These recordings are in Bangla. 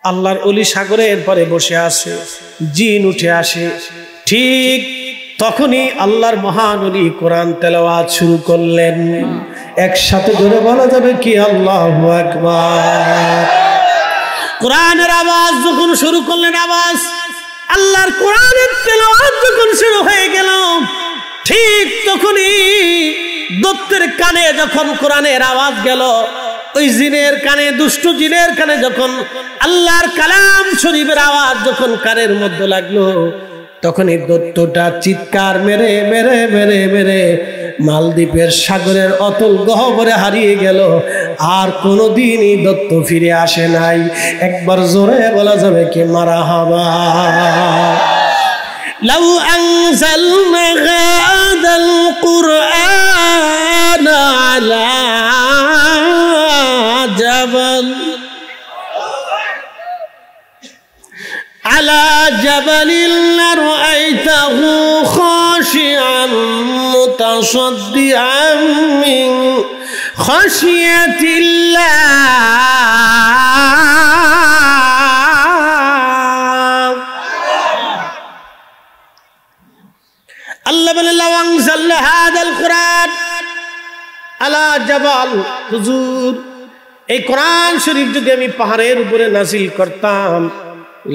আল্লাহর ওলি সাগরের পরে বসে আছে, জিন উঠে আসে। ঠিক তখনই আল্লাহর মহান ওলি কোরআন তেলাওয়াত শুরু করলেন। একসাথে জোরে বলা যাবে কি আল্লাহু আকবার। কোরআনের আওয়াজ যখন শুরু করলেন, আওয়াজ আল্লাহর কোরআনের তেলাওয়াত যখন শুরু হয়ে গেল, ঠিক তখনই দত্তের কানে যখন কোরআনের আওয়াজ গেল, ওই জিনের কানে, দুষ্ট জিনের কানে যখন আল্লাহর কালাম শরীফের আওয়াজ যখন কানের মধ্যে লাগলো, তখন এই দত্তটা চিৎকার মেরে মেরে মেরে মেরে মালদ্বীপের সাগরের অতল গহ্বরে হারিয়ে গেল। আর কোনোদিনই দত্ত ফিরে আসে নাই। একবার জোরে বলা যাবে কি মারহাবা। লাউ আনজালনা হাযাল কুরআন আলা জাবাল على جبل لرأيته خاشعا متصدعا من خشية الله الله بل لو أنزلنا هذا القرآن على جبل হুজুর এই কোরআন শরীফ যদি আমি পাহাড়ের উপরে নাযিল করতাম,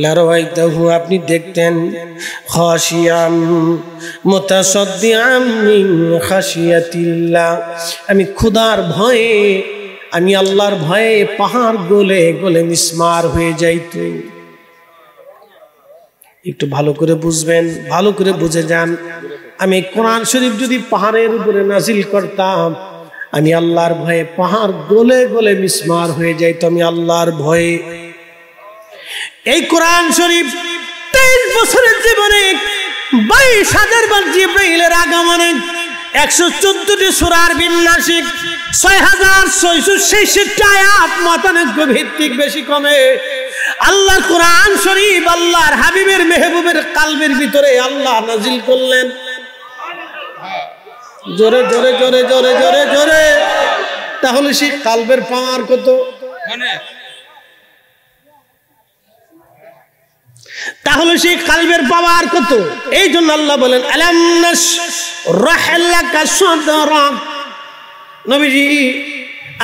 লারাইতাহু আপনি দেখতেন, খাশিয়াম মুতাসাদ্দিআম মিন খাশিয়াতিল্লাহ আমি খোদার ভয়ে, আমি আল্লাহর ভয়ে পাহাড় গলে গলে মিসমার হয়ে যাইত। একটু ভালো করে বুঝবেন, ভালো করে বুঝে যান। আমি কোরআন শরীফ যদি পাহাড়ের উপরে নাযিল করতাম, আমি আল্লাহর ভয়ে পাহাড় গলে গলে মিসমার হয়ে যাইত। আমি আল্লাহর ভয়ে এই কোরআন শরীফ 23 বছরের জীবনে 22,000 বার জিবরাইলের আগমনে 114টি সূরার বিন্যাসে 6,666 আয়াত মতানৈক্য ভিত্তিক বেশি কমে আল্লাহর কোরআন শরীফ আল্লাহর হাবিবের মেহবুবের কলবের ভিতরে আল্লাহ নাজিল করলেন। জোরে জোরে জোরে জোরে জোরে জোরে। তাহলে সেই কলবের পাওয়ার কত, তাহলে সেই কলবের পাওয়ার কত। এই জন্য আল্লাহ বলেন আলাম নাশরাহ লাকা সাদরাক, নবীজি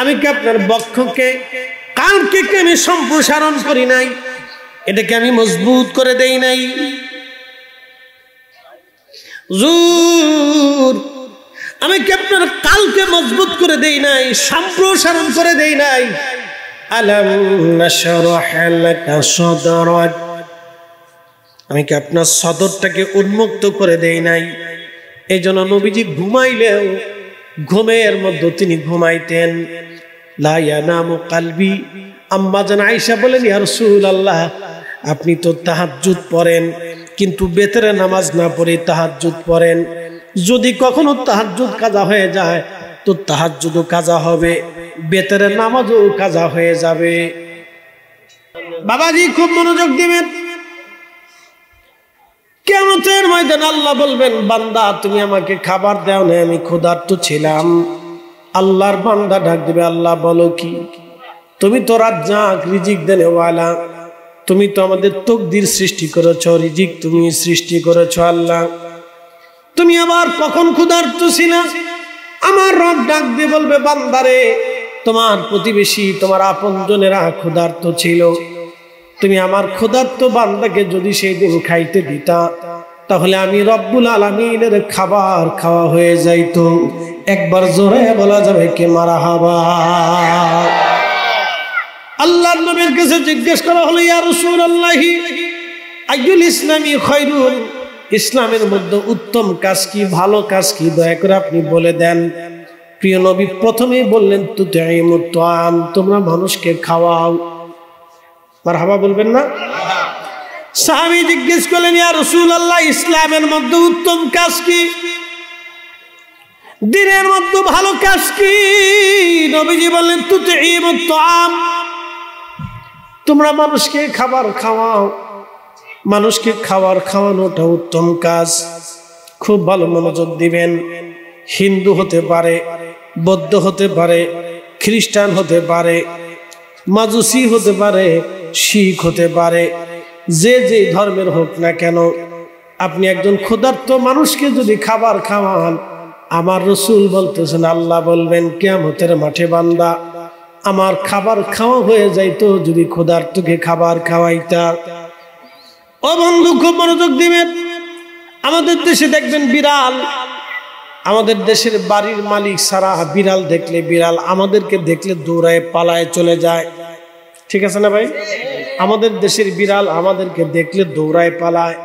আমি কি আপনার বক্ষকে, কানকে আমি সম্প্রসারণ করি নাই, এটাকে আমি মজবুত করে দেই নাই। হুজুর আমি কি আপনার কালকে মজবুত করে দেই নাই, সম্প্রসারণ করে দেই নাই। আলাম নাশরাহ লাকা সাদরাক আমি কি আপনার সদরটাকে উন্মুক্ত করে দেই নাই। এই জন্য নবীজি ঘুমাইলেও ঘুমের মধ্যে তিনি ঘুমাইতেন। লা ইয়ানামু কলবি, আম্মা জান আয়েশা বলেন ইয়া রাসূলুল্লাহ আপনি তো তাহাজ্জুদ পড়েন, কিন্তু বেতরে নামাজ না পড়ে তাহাজ্জুদ পড়েন। যদি কখনো তাহাজ্জুদ কাজা হয়ে যায় তো তাহাজ্জুদও কাজা হবে, বেতরে নামাজও কাজা হয়ে যাবে। বাবাজি খুব মনোযোগ দিবেন। কিয়ামতের ময়দানে আল্লাহ বলবেন বান্দা তুমি আমাকে খাবার দাও না, আমি ক্ষুধার্ত ছিলাম। আল্লাহর বান্দা ডাক দিবে আল্লাহ বলো কি, তুমি তো রাজ্জাক রিজিক দেনেওয়ালা, তুমি তো আমাদের তকদির সৃষ্টি করেছো, রিজিক তুমি সৃষ্টি করেছো আল্লাহ, তুমি আবার কখন ক্ষুধার্ত ছিলা। আমার রব ডাক দিয়ে বলবে বান্দারে তোমার প্রতিবেশী তোমার আপনজনেরা ক্ষুধার্ত ছিল, তুমি আমার ক্ষুধার্ত বান্দাকে যদি সেই দিন খাইতে দিতা তাহলে আমি রব্বুল আলামিনের খাবার খাওয়া হয়ে যাইতো। একবার জোরে বলা যাবে কি মারহাবা। আল্লাহর নবীর কাছে জিজ্ঞেস করা হলো ইয়া রাসূলুল্লাহ আইয়ুল ইসলামি খায়রুন, ইসলামের মধ্যে উত্তম কাজ কি, ভালো কাজ কি, দয়া করে আপনি বলে দেন। প্রিয় নবী প্রথমেই বললেন তুতাইমুত তাআম, তোমরা মানুষকে খাওয়াও। মারহাবা বলবেন না? সাহাবী জিজ্ঞেস করলেন ইয়া রাসূলুল্লাহ ইসলামের মধ্যে উত্তম কাজ কি, দিনের মধ্যে ভালো কাজ কি? নবীজি বললেন তুতাইমুত তাআম, তোমরা মানুষকে খাবার খাওয়াও। মানুষকে খাবার খাওয়ানোটা উত্তম কাজ। খুব ভালো মনোযোগ দিবেন। হিন্দু হতে পারে, বৌদ্ধ হতে পারে, খ্রিস্টান হতে পারে, মাজুসি হতে পারে, শিখ হতে পারে, যে যে ধর্মের হোক না কেন। আপনি একজন ক্ষুধার্ত মানুষকে যদি খাবার খাওয়ান, আমার রাসূল বলতেছেন, আল্লাহ বলবেন কিয়ামতের মাঠে, বান্দা আমার খাবার খাওয়া হয়ে যাইতো যদি ক্ষুধার্তকে খাবার খাওয়াইতা। ও বন্ধু, খুব মনোযোগ দিবেন। আমাদের দেশে দেখবেন বিড়াল, আমাদের দেশের বাড়ির মালিক সারা বিড়াল দেখলে, বিড়াল আমাদেরকে দেখলে দৌড়ায় পালায় চলে যায়, ঠিক আছে না ভাই? আমাদের দেশের বিড়াল আমাদেরকে দেখলে দৌড়ায় পালায়,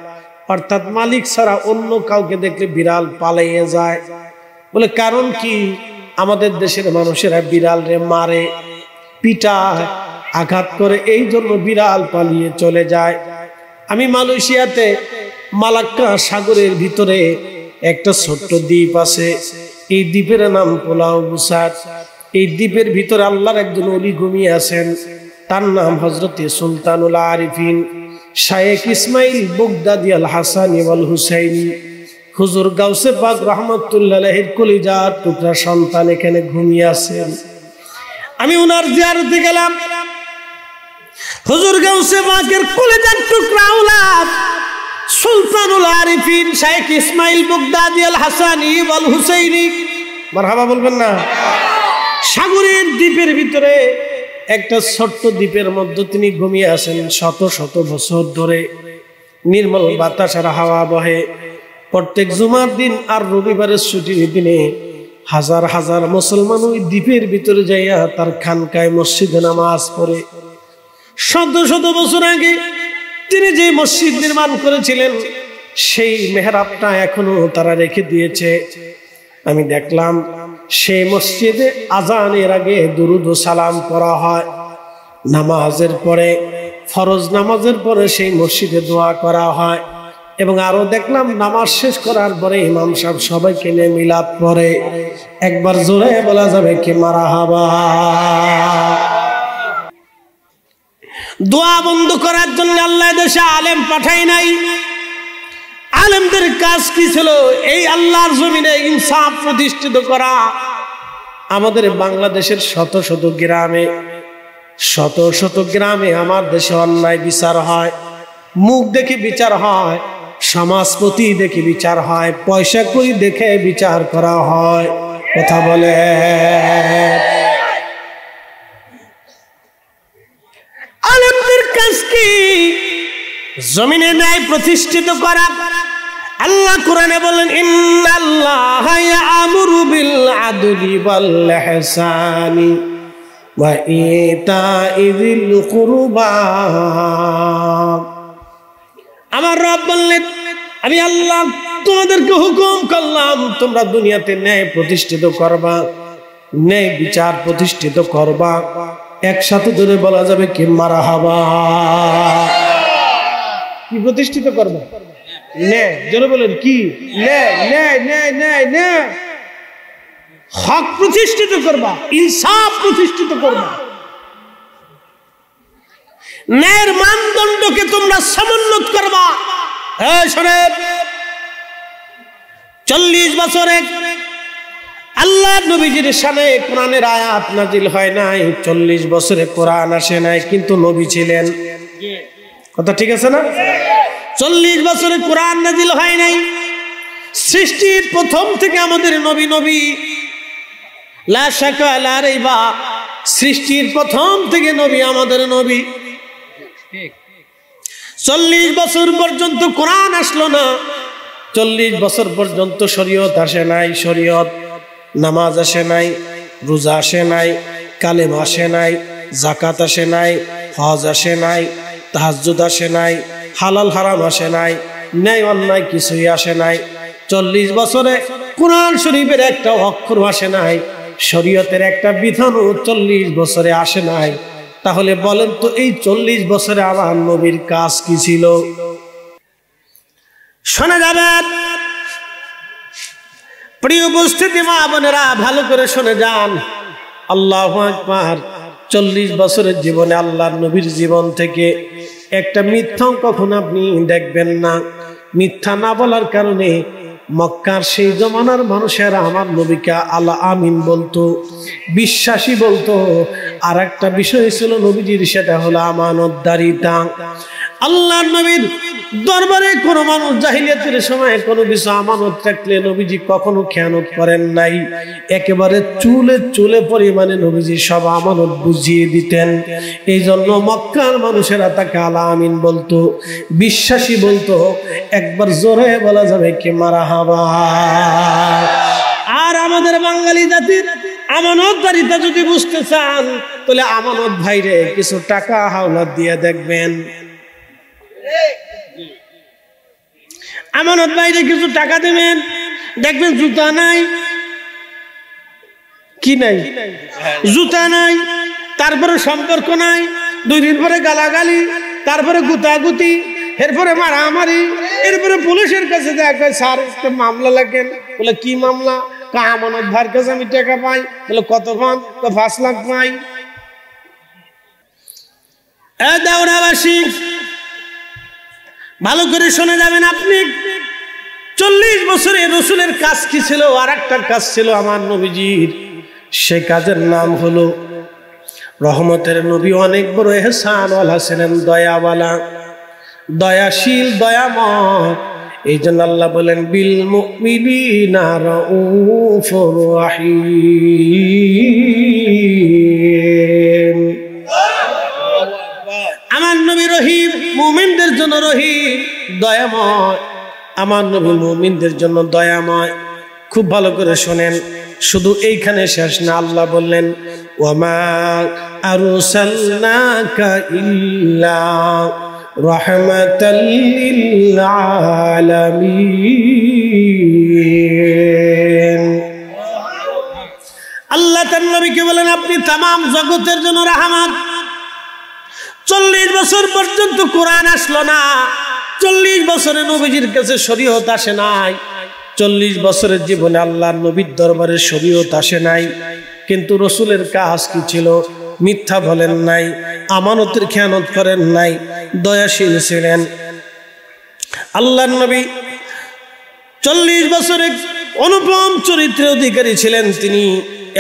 অর্থাৎ মালিক ছাড়া অন্য কাউকে দেখলে বিড়াল পালিয়ে যায়। বলে কারণ কি? আমাদের দেশের মানুষেরা বিড়াল রে মারে, পিটায়, আঘাত করে, এই জন্য বিড়াল পালিয়ে চলে যায়। আমি মালয়েশিয়াতে মালাক্কা সাগরের ভিতরে একটা ছোট্ট দ্বীপ আছে, এই দ্বীপের নাম পোলাও বুসার। এই দ্বীপের ভিতরে আল্লাহর একজন ওলি ঘুমিয়ে আছেন, তার নাম হযরতে সুলতানুল আরিফিন শায়েখ ইসমাইল বগদাদি আল হাসানি ওয়াল হুসাইনি। হুজুর গাউসে পাক রাহমাতুল্লাহ আলাইহির কলিজার টুকরা সন্তান এখানে ঘুমিয়ে আছেন। আমি ওনার জিয়ারতে গেলাম। হুজুর গাউসে পাকের কলিজার টুকরা আওলাদ সুলতানুল আরিফিন শায়েখ ইসমাইল বগদাদি আল হাসানি ওয়াল হুসাইনি, মারহাবা বলবেন না? সাগরের দ্বীপের ভিতরে একটা ছোট্ট দ্বীপের মধ্যে তিনি ঘুমিয়ে আছেন শত শত বছর ধরে। নির্মল বাতাস আর হাওয়া বহে। প্রত্যেক জুমার দিন আর রবিবারের ছুটির দিনে হাজার হাজার মুসলমান ওই দ্বীপের ভিতরে যাইয়া তার খানকায় মসজিদে নামাজ পড়ে। শত শত বছর আগে তিনি যে মসজিদ নির্মাণ করেছিলেন, সেই মেহরাবটা এখনো তারা রেখে দিয়েছে। আমি দেখলাম সেই মসজিদে আজানের আগে দুরুদ ও সালাম করা হয়, নামাজের পরে, ফরজ নামাজের পরে সেই মসজিদে দোয়া করা হয়, এবং আরো দেখলাম নামাজ শেষ করার পরে ইমাম সাহেব সবাইকে নিয়ে মিলাদ পড়ে। একবার জোরে বলা যাবে কি মারহাবা? দোয়া বন্ধ করার জন্য আল্লাহ দেশে আলেম পাঠাই নাই। আলেমদের কাজ কি ছিল? এই আল্লাহর জমিনে ইনসাফ প্রতিষ্ঠিত করা। আমাদের বাংলাদেশের শত শত গ্রামে, শত শত গ্রামে আমার দেশে অন্যায় বিচার হয়, মুখ দেখে বিচার হয়, সমাজপতি দেখে বিচার হয়, পয়সা করি দেখে বিচার করা হয়। কথা বলে আলেমদের কাজ কি? জমিনে ন্যায় প্রতিষ্ঠিত করা। আল্লাহ কোরআনে বলেন, ইন্নাল্লাহা ইয়া'মুরু বিল আদলি ওয়াল ইহসানি ওয়া ইতা'যিল কুরবা। আমার রব বললেন, আমি আল্লাহ তোমাদেরকে হুকুম করলাম তোমরা দুনিয়াতে ন্যায় প্রতিষ্ঠিত করবা, ন্যায় বিচার প্রতিষ্ঠিত করবা। একসাথে ধরে বলা যাবে কি মারহাবা? কি প্রতিষ্ঠিত করবা? ন্যায়। জোরে বলেন কি? ন্যায়, ন্যায়, ন্যায়, ন্যায়, ন্যায়। হক প্রতিষ্ঠিত করবা, ইনসাফ প্রতিষ্ঠিত করবা। ন্যায়ের মানদণ্ডকে তোমরা সমুন্নত করবা। এই শোনেন, 40 বছরে আল্লাহ নবীজির শানে কোরআনের আয়াত নাজিল হয় নাই, 40 বছরে কোরআন আসে নাই, কিন্তু নবী ছিলেন। কথা ঠিক আছে না? 40 বছরে কোরআন নাজিল হয় নাই। সৃষ্টির প্রথম থেকে আমাদের নবী নবী, লা শাকা লা রাইবা, সৃষ্টির প্রথম থেকে নবী আমাদের নবী। 40 বছর পর্যন্ত কোরআন আসলো না, 40 বছর পর্যন্ত শরীয়ত আসে নাই। শরীয়ত, নামাজ আসে নাই, রোজা আসে নাই, কালেমা আসে নাই, যাকাত আসে নাই, হজ আসে নাই, তাহাজ্জুদ আসে নাই, হালাল হারাম আসে নাই, ন্যায় অন্যায় কিছুই আসে নাই। 40 বছরে কোরআন শরীফের একটা অক্ষর আসে নাই, শরীয়তের একটা বিধানও 40 বছরে আসে নাই। তাহলে বলেন তো, এই 40 বছরে আমার নবীর কাজ কি ছিল? শোনা যাবেন, প্রিয় উপস্থিতি মা বোনেরা, ভালো করে শুনে যান। আল্লাহু আকবার। 40 বছরের জীবনে আল্লাহর নবীর জীবন থেকে একটা মিথ্যা কখনো আপনি দেখবেন না। মিথ্যা না বলার কারণে মক্কার সেই জমানার মানুষেরা আমার নবীকে আল আমিন বলতো, বিশ্বাসী বলতো। আর একটা বিষয় ছিল নবীজির, সেটা হলো আমানতদারিতা। আল্লাহর নবীর দরবারে কোনো মানুষ জাহিলিয়াতের সময় কোনো কিছু আমানত রাখলে নবীজি কখনো খেয়ানত করেন নাই। একেবারে চুলে চুলে পরিমাণে নবীজি সব আমানত বুঝিয়ে দিতেন। এই জন্য মক্কার মানুষেরা তাকে আল আমিন বলতো, বিশ্বাসী বলতো। একবার জোরে বলা যাবে কি মারহাবা। আর আমাদের বাঙালি জাতির আমানতদারিতা যদি বুঝতে চান, তাহলে আমানত ভাইরে কিছু টাকা হাওলাত দিয়ে দেখবেন। আমানত ভাইরে কিছু টাকা দেবেন, দেখবেন জুতা নাই, কি নাই, জুতা নাই, তারপরে সম্পর্ক নাই, 2 দিন পরে গালাগালি, তারপরে গুতাগুতি, এরপরে মারামারি, এরপরে পুলিশের কাছে দেখে স্যার একটা মামলা লাগেন। বলে কি মামলা? আমানত ভাইয়ের কাছে আমি টাকা পাই। বলে কত পান? 5 লাখ পাই। দেওরাবাসী ভালো করে শুনে যাবেন আপনি। 40 বছরে রসুলের কাজ কি ছিল? আর একটা কাজ ছিল আমার নবীজির। সে কাজের নাম হলো রহমতের নবী, অনেক বড় ইহসানওয়ালা ছিলেন, দয়াওয়ালা, দয়াশীল, দয়াময়। এই জন্য আল্লাহ বলেন বিল মুমিনিনা রাউফুর রাহিম। আমার নবী রহিম, মুমিনদের জন্য রহিম, দয়াময়। আমার নবী মুমিনদের জন্য দয়াময়। খুব ভালো করে শোনেন, শুধু এইখানে শেষ না। আল্লাহ বললেন ওয়ামা আরসালনাকা ইল্লা রাহমাতাল লিল আলামিন। আল্লাহ তার নবীকে বলেন আপনি তামাম জগতের জন্য রাহমাত। 40 বছর পর্যন্ত কোরআন আসলো না, 40 বছরে নবীজির কাছে শরীয়ত আসে নাই, 40 বছরের জীবনে আল্লাহর নবীর দরবারে শরীয়ত আসে নাই। কিন্তু রসুলের কাজ কি ছিল? মিথ্যা বলেন নাই, আমানতের খেয়ানত করেন নাই, দয়াশীল ছিলেন। আল্লাহর নবী 40 বছরে অনুপম চরিত্রের অধিকারী ছিলেন। তিনি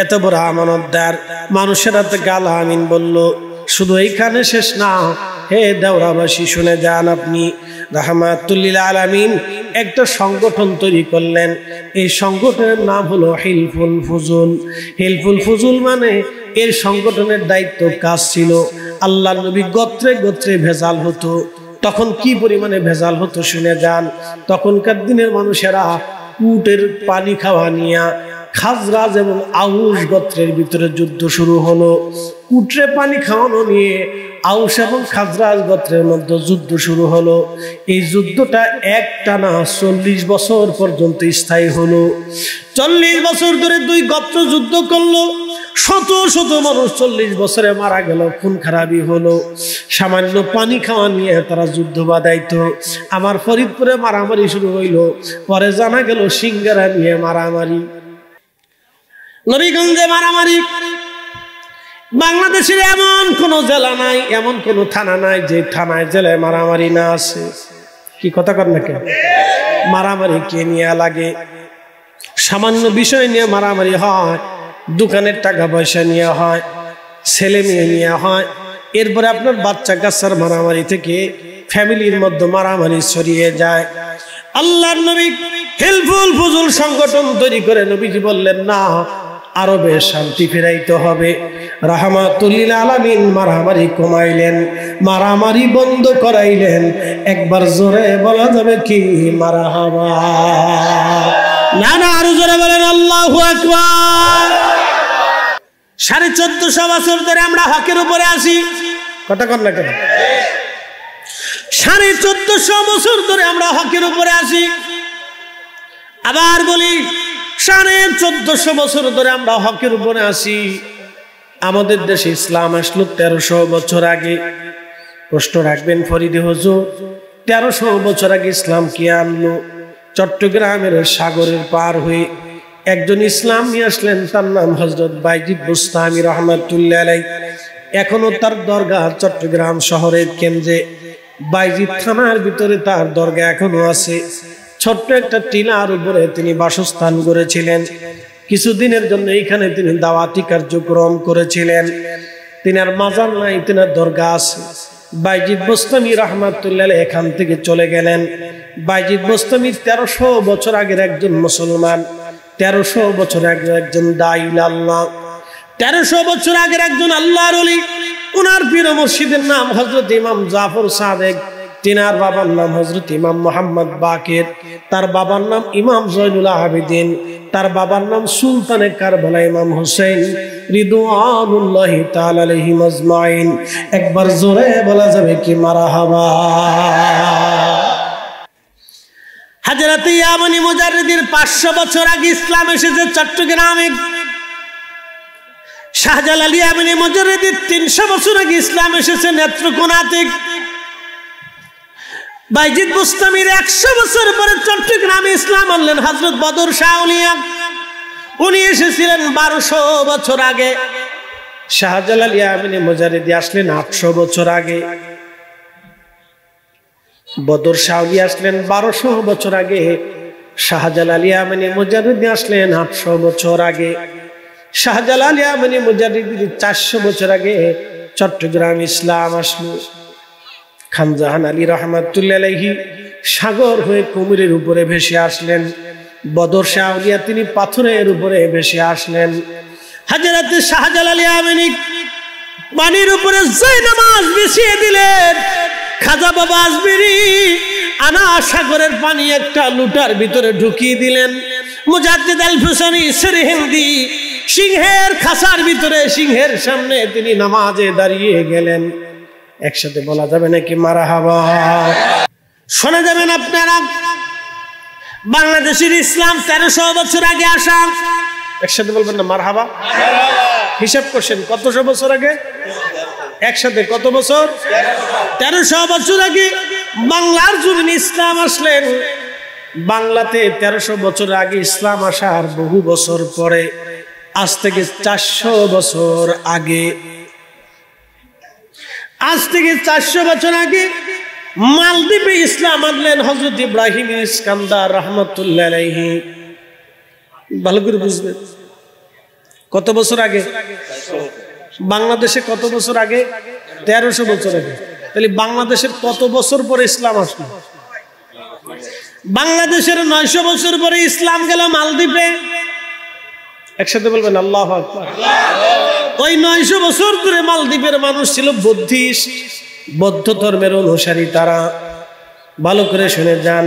এত বড় আমানতদার, মানুষেরা তাকে আল আমিন বলল। শুধু এইখানে শেষ না, হে দেওরাবাসী শুনে যান আপনি। রাহমাতুল লিল আলামিন একটা সংগঠন তৈরি করলেন। এই সংগঠনের নাম হলো হিলফুল ফুজুল। হিলফুল ফুজুল মানে এর সংগঠনের দায়িত্ব, কাজ ছিল আল্লাহর নবী গোত্রে গোত্রে ভেজাল হতো। তখন কি পরিমাণে ভেজাল হতো শুনে যান। তখনকার দিনের মানুষেরা উটের পানি খাওয়া নিয়ে খাজরাজ এবং আউস গোত্রের ভিতরে যুদ্ধ শুরু হলো। উটরে পানি খাওয়ানো নিয়ে আউস এবং খাজরাজ গোত্রের মধ্যে যুদ্ধ শুরু হলো। এই যুদ্ধটা একটানা 40 বছর পর্যন্ত স্থায়ী হলো। 40 বছর ধরে 2 গোত্র যুদ্ধ করলো। শত শত মানুষ 40 বছরে মারা গেল, খুন খারাপি হলো। সামান্য পানি খাওয়া নিয়ে তারা যুদ্ধ বাঁধাইতো। আমার ফরিদপুরে মারামারি শুরু হইল। পরে জানা গেল সিঙ্গারা নিয়ে মারামারি, নবীগঞ্জে মারামারি। বাংলাদেশের এমন কোন জেলা নাই, এমন কোন থানা নাই যে থানায় জেলায় মারামারি না আছে। কি কথা কর না কেন? মারামারি কে নিয়ে লাগে? সামান্য বিষয় নিয়ে মারামারি হয়, দোকানের টাকা পয়সা নিয়ে হয়, ছেলে মেয়ে নিয়ে হয়। এরপরে আপনার বাচ্চা কাচ্চার মারামারি থেকে ফ্যামিলির মধ্যে মারামারি ছড়িয়ে যায়। আল্লাহর নবী হিলফুল ফুজুল সংগঠন তৈরি করে নবীজি বললেন না, আরবে শান্তি ফিরাইতে হবে। রাহমাতুল লিল আলামিন মারামারি কমাইলেন, মারামারি বন্ধ করাইলেন। একবার জোরে বলা যাবে কি মারহাবা? না না, আরো জোরে বলেন আল্লাহু আকবার। 1450 বছর ধরে আমরা হকের উপরে আছি। কথা কর না কেন? 1450 বছর ধরে আমরা হকের উপরে আছি। আবার বলি 1450 বছর ধরে আমরা হকের উপরে আছি। আমাদের দেশে ইসলাম আসলো 1300 বছর আগে। প্রশ্ন রাখবেন ফরিদে হুজুর, 1300 বছর আগে ইসলাম কি আনলো? চট্টগ্রামের সাগরের পার হয়ে একজন ইসলাম নিয়ে আসলেন, তার নাম হযরত বাইজিদ বুস্তামি রহমাতুল্লাহ আলাইহি। এখনো তার দরগা চট্টগ্রাম শহরের কেন্দ্রে বাইজিদ থানার ভিতরে তার দরগা এখনো আছে। ছোট্ট একটা টিলার উপরে তিনি বাসস্থান করেছিলেন। কিছুদিনের জন্য এইখানে তিনি দাওয়াতি কার্যক্রম করেছিলেন। তিনার মাজার নাই, তিনার দরগা আছে। বাইজিদ বোস্তামি রাহমাতুল্লাহ এখান থেকে চলে গেলেন। বাইজিদ বোস্তামি 1300 বছর আগের একজন মুসলমান, 1300 বছর আগের একজন দাঈল আল্লাহ, 1300 বছর আগের একজন আল্লাহর ওলি। ওনার পীর মুর্শিদের নাম হযরত ইমাম জাফর সাদেক। তিনার বাবার নাম হযরত ইমাম মুহাম্মদ বাকির, তার বাবার নাম ইমাম জয়নুল আবেদিন, তার বাবার নাম সুলতানে কারবালা ইমাম হুসাইন রিদওয়ানুল্লাহি তাআলা আলাইহিম আজমাইন। একবার জোরে বলা যাবে কি মারহাবা। হযরত ইয়ামানি মুজাররিদের 500 বছর আগে ইসলাম এসেছে চট্টগ্রামে। শাহজালাল ইয়ামানি মুজাররিদের 300 বছর আগে ইসলাম এসেছে নেত্রকোনাতে। বাইজিদ বুস্তামির 100 বছর পরে চট্টগ্রামে ইসলাম আনলেন হযরত বদর শাহ আউলিয়া। উনি এসেছিলেন 1200 বছর আগে। শাহজালাল ইয়ামানি মুজাররিদি আসলেন 800 বছর আগে। বদর শাহ আউলিয়া আসলেন 1200 বছর আগে। শাহজালাল ইয়ামানি মুজাররিদি আসলেন 800 বছর আগে। শাহজালাল ইয়ামানি মুজাররিদি 400 বছর আগে চট্টগ্রাম ইসলাম আসলো। খানজাহান আলী রহমাতুল্লাহ আলাইহি সাগর হয়ে কুমিরের উপরে ভেসে আসলেন। বদর শাহ আউলিয়া তিনি পাথরের উপরে ভেসে আসলেন। হযরত শাহজালাল ইয়ামানি পানির উপরে জায়নামাজ বিছিয়ে দিলেন। খাজা বাবা আজমিরি আনা সাগরের পানি একটা লুটার ভিতরে ঢুকিয়ে দিলেন। মুজাদ্দিদ আল ফুসানি সরহিন্দি সিংহের খাসার ভিতরে, সিংহের সামনে তিনি নামাজে দাঁড়িয়ে গেলেন। একসাথে বলা যাবে নাকি মারহাবা? শোনা যাবেন আপনারা। বাংলাদেশের ইসলাম 1300 বছর আগে আসা। একসাথে বলবেন না মারহাবা? হিসাব করছেন কতশো বছর আগে? একসাথে কত বছর? 1300 বছর আগে বাংলার জমিনে ইসলাম আসলেন। বাংলাতে 1300 বছর আগে ইসলাম আসার বহু বছর পরে, আজ থেকে 400 বছর আগে, আজ থেকে 400 বছর আগে মালদ্বীপে ইসলাম আনলেন হযরত ইব্রাহিম ইস্কান্দার রহমাতুল্লাহ আলাইহি। ভালো করে বুঝবেন কত বছর আগে। বাংলাদেশে কত বছর আগে? 1300 বছর আগে। তাহলে বাংলাদেশের কত বছর পরে ইসলাম আসলো? বাংলাদেশের 900 বছর পরে ইসলাম গেল মালদ্বীপে। একসাথে বলবেন আল্লাহু আকবার। ওই 900 বছর ধরে মালদ্বীপের মানুষ ছিল বুদ্ধিস্ট, বৌদ্ধ ধর্মের অনুসারী। তারা ভালো করে শুনে যান,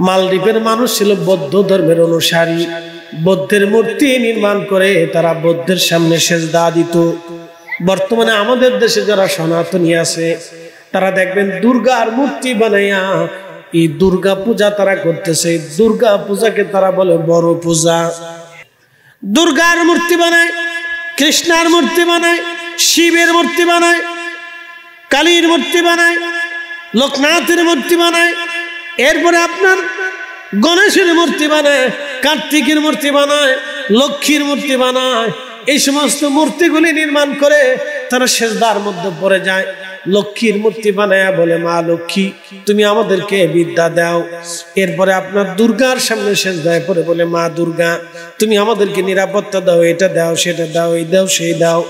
মালদ্বীপের মানুষ ছিল বৌদ্ধ ধর্মের অনুসারী। বৌদ্ধের মূর্তি নির্মাণ করে তারা বৌদ্ধের সামনে সেজদা দিত। বর্তমানে আমাদের দেশে যারা সনাতনী আছে তারা দেখবেন দুর্গার মূর্তি বানাইয়া এই দুর্গা পূজা তারা করতেছে। দুর্গা পূজাকে তারা বলে বড় পূজা। দুর্গার মূর্তি বানায়, কৃষ্ণার মূর্তি বানায়, শিবের মূর্তি বানায়, কালীর মূর্তি বানায়, লোকনাথের মূর্তি বানায়, এরপরে আপনার গণেশের মূর্তি বানায়, কার্তিকের মূর্তি বানায়, লক্ষ্মীর মূর্তি বানায়। এই সমস্ত মূর্তিগুলি নির্মাণ করে তারা সেজদার মধ্যে পড়ে যায়। লক্ষ্মীর মূর্তি বানায়া বলে মা লক্ষ্মী তুমি আমাদেরকে বিদ্যা দাও। এরপরে আপনার দুর্গার সামনে সেজদায় পড়ে বলে মা দুর্গা তুমি আমাদেরকে নিরাপত্তা দাও, এটা দাও, সেটা দাও, এই দাও, সেই দাও।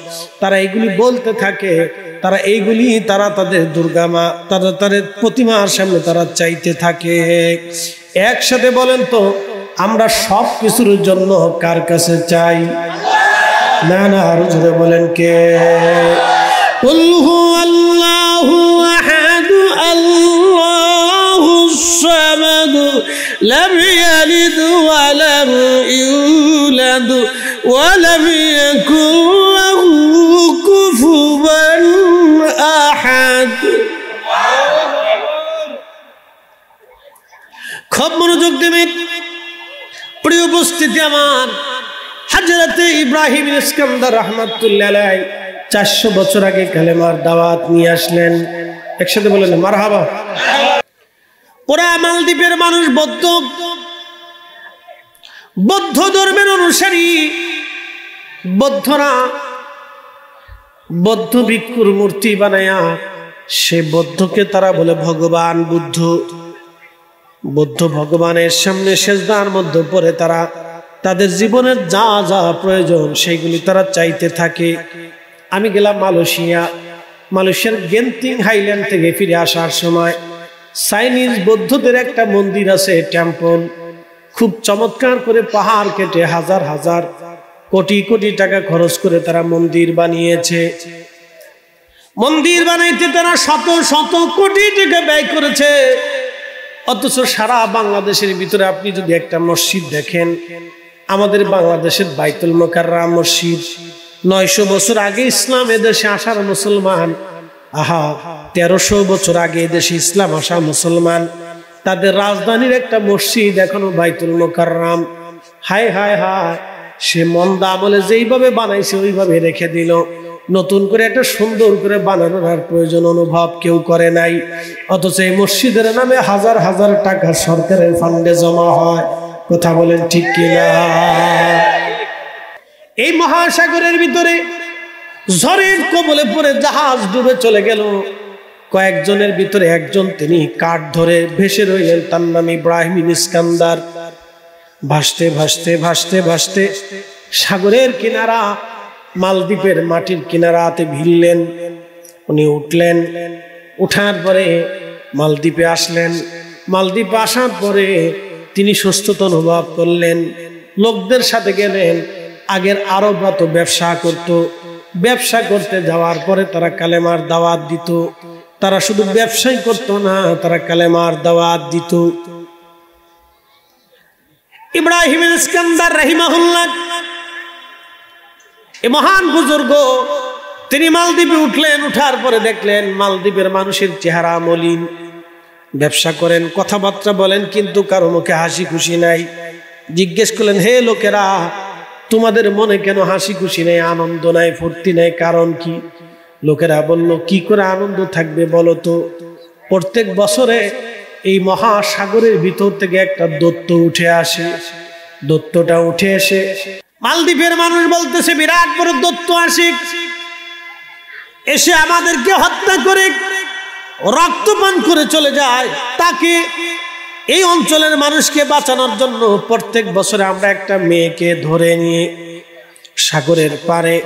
তারা এইগুলি বলতে থাকে। তারা এইগুলি তারা তাদের দুর্গা মা, তারা তাদের প্রতিমার সামনে তারা চাইতে থাকে। একসাথে বলেন তো আমরা সব কিছুর জন্য কার কাছে চাই? না না, আরো জোরে বলেন কে? কুল হুয়াল্লাহু আহাদ আল্লাহুস সামাদ লাম ইয়ালিদ ওয়া লাম ইউলাদ ওয়া লাম ইয়াকুল লাহু কুফুওয়ান আহাদ। খুব মনোযোগ দেবেন। প্রিয় উপস্থিতি আমার, হযরত ইব্রাহিম ইস্কান্দার রহমাতুল্লাহ আলাইহি 400 বছর আগে কালেমার দাওয়াত নিয়ে আসলেন। একসাথে বলেন মারহাবা। ওরা মালদ্বীপের মানুষ বৌদ্ধ ধর্মের অনুসারী। বৌদ্ধরা বৌদ্ধ ভিক্ষুর মূর্তি বানায়া সে বৌদ্ধকে তারা বলে ভগবান বুদ্ধ। বুদ্ধ ভগবানের সামনে সেজদার মধ্যে পড়ে তারা তাদের জীবনের যা যা প্রয়োজন সেইগুলি তারা চাইতে থাকে। আমি গেলাম মালয়েশিয়ার গেন্তিং হাইল্যান্ড থেকে ফিরে আসার সময় চাইনিজ বৌদ্ধদের একটা মন্দির আছে, টেম্পল, খুব চমৎকার করে পাহাড় কেটে হাজার হাজার কোটি কোটি টাকা খরচ করে তারা মন্দির বানিয়েছে। মন্দির বানাইতে তারা শত শত কোটি টাকা ব্যয় করেছে। অথচ সারা বাংলাদেশের ভিতরে আপনি যদি একটা মসজিদ দেখেন, আমাদের বাংলাদেশের বাইতুল মোকাররম মসজিদ, 900 বছর আগে ইসলাম এদেশে আসার মুসলমান, 1300 বছর আগে এদেশে ইসলাম আসা মুসলমান, তাদের রাজধানীর একটা মসজিদ এখনো বাইতুল মোকাররম। হায় হায় হায়, সে মন্দা আমলে যেইভাবে বানাইছে ওইভাবে রেখে দিল। নতুন করে একটা সুন্দর করে বানানোর প্রয়োজন অনুভব কেউ করে নাই। অথচ এই মসজিদের নামে হাজার হাজার টাকা সরকারের ফান্ডে জমা হয়। কথা বলেন ঠিক কিনা? এই মহাসাগরের ভিতরে ঝড়ের কবলে পড়ে জাহাজ ডুবে চলে গেল। কয়েকজনের ভিতরে একজন, তিনি কাঠ ধরে ভেসে রইলেন, তার নাম ইব্রাহিম ইস্কান্দার। ভাসতে ভাসতে ভাসতে ভাসতে সাগরের কিনারা, মালদ্বীপের মাটির কিনারাতে ভিড়লেন। উনি উঠলেন, উঠার পরে মালদ্বীপে আসলেন। মালদ্বীপে আসার পরে তিনি সুস্থতা অনুভব করলেন। লোকদের সাথে গেলেন। আগের আরবরা তো ব্যবসা করত, ব্যবসা করতে যাওয়ার পরে তারা কালেমার দাওয়াত দিত। তারা শুধু ব্যবসাই করত না, তারা কালেমার দাওয়াত দিত। ইব্রাহিম ইস্কান্দার রাহিমাহুল্লাহ, এ মহান বুজুর্গ, তিনি মালদ্বীপে উঠলেন। উঠার পরে দেখলেন মালদ্বীপের মানুষের চেহারা মলিন। ব্যবসা করেন, কথাবার্তা বলেন, কিন্তু কারো মুখে হাসি খুশি নাই। জিজ্ঞেস করলেন, হে লোকেরা, তোমাদের মনে কেন হাসি খুশি নেই, আনন্দ নাই, ফুর্তি নাই, কারণ কি? লোকেরা বলল, কি করে আনন্দ থাকবে বলো তো? প্রত্যেক বছরে এই মহাসাগরের ভিতর থেকে একটা দৈত্য উঠে আসে। দৈত্যটা উঠে এসে মালদ্বীপের মানুষ বলতেছে, বিরাট বড় দৈত্য আসে, এসে আমাদেরকে হত্যা করে রক্তপান করে চলে যায়। তাকে, এই অঞ্চলের মানুষকে বাঁচানোর জন্য প্রত্যেক বছরে আমরা একটা মেয়েকে ধরে নিয়ে সাগরের পাড়ে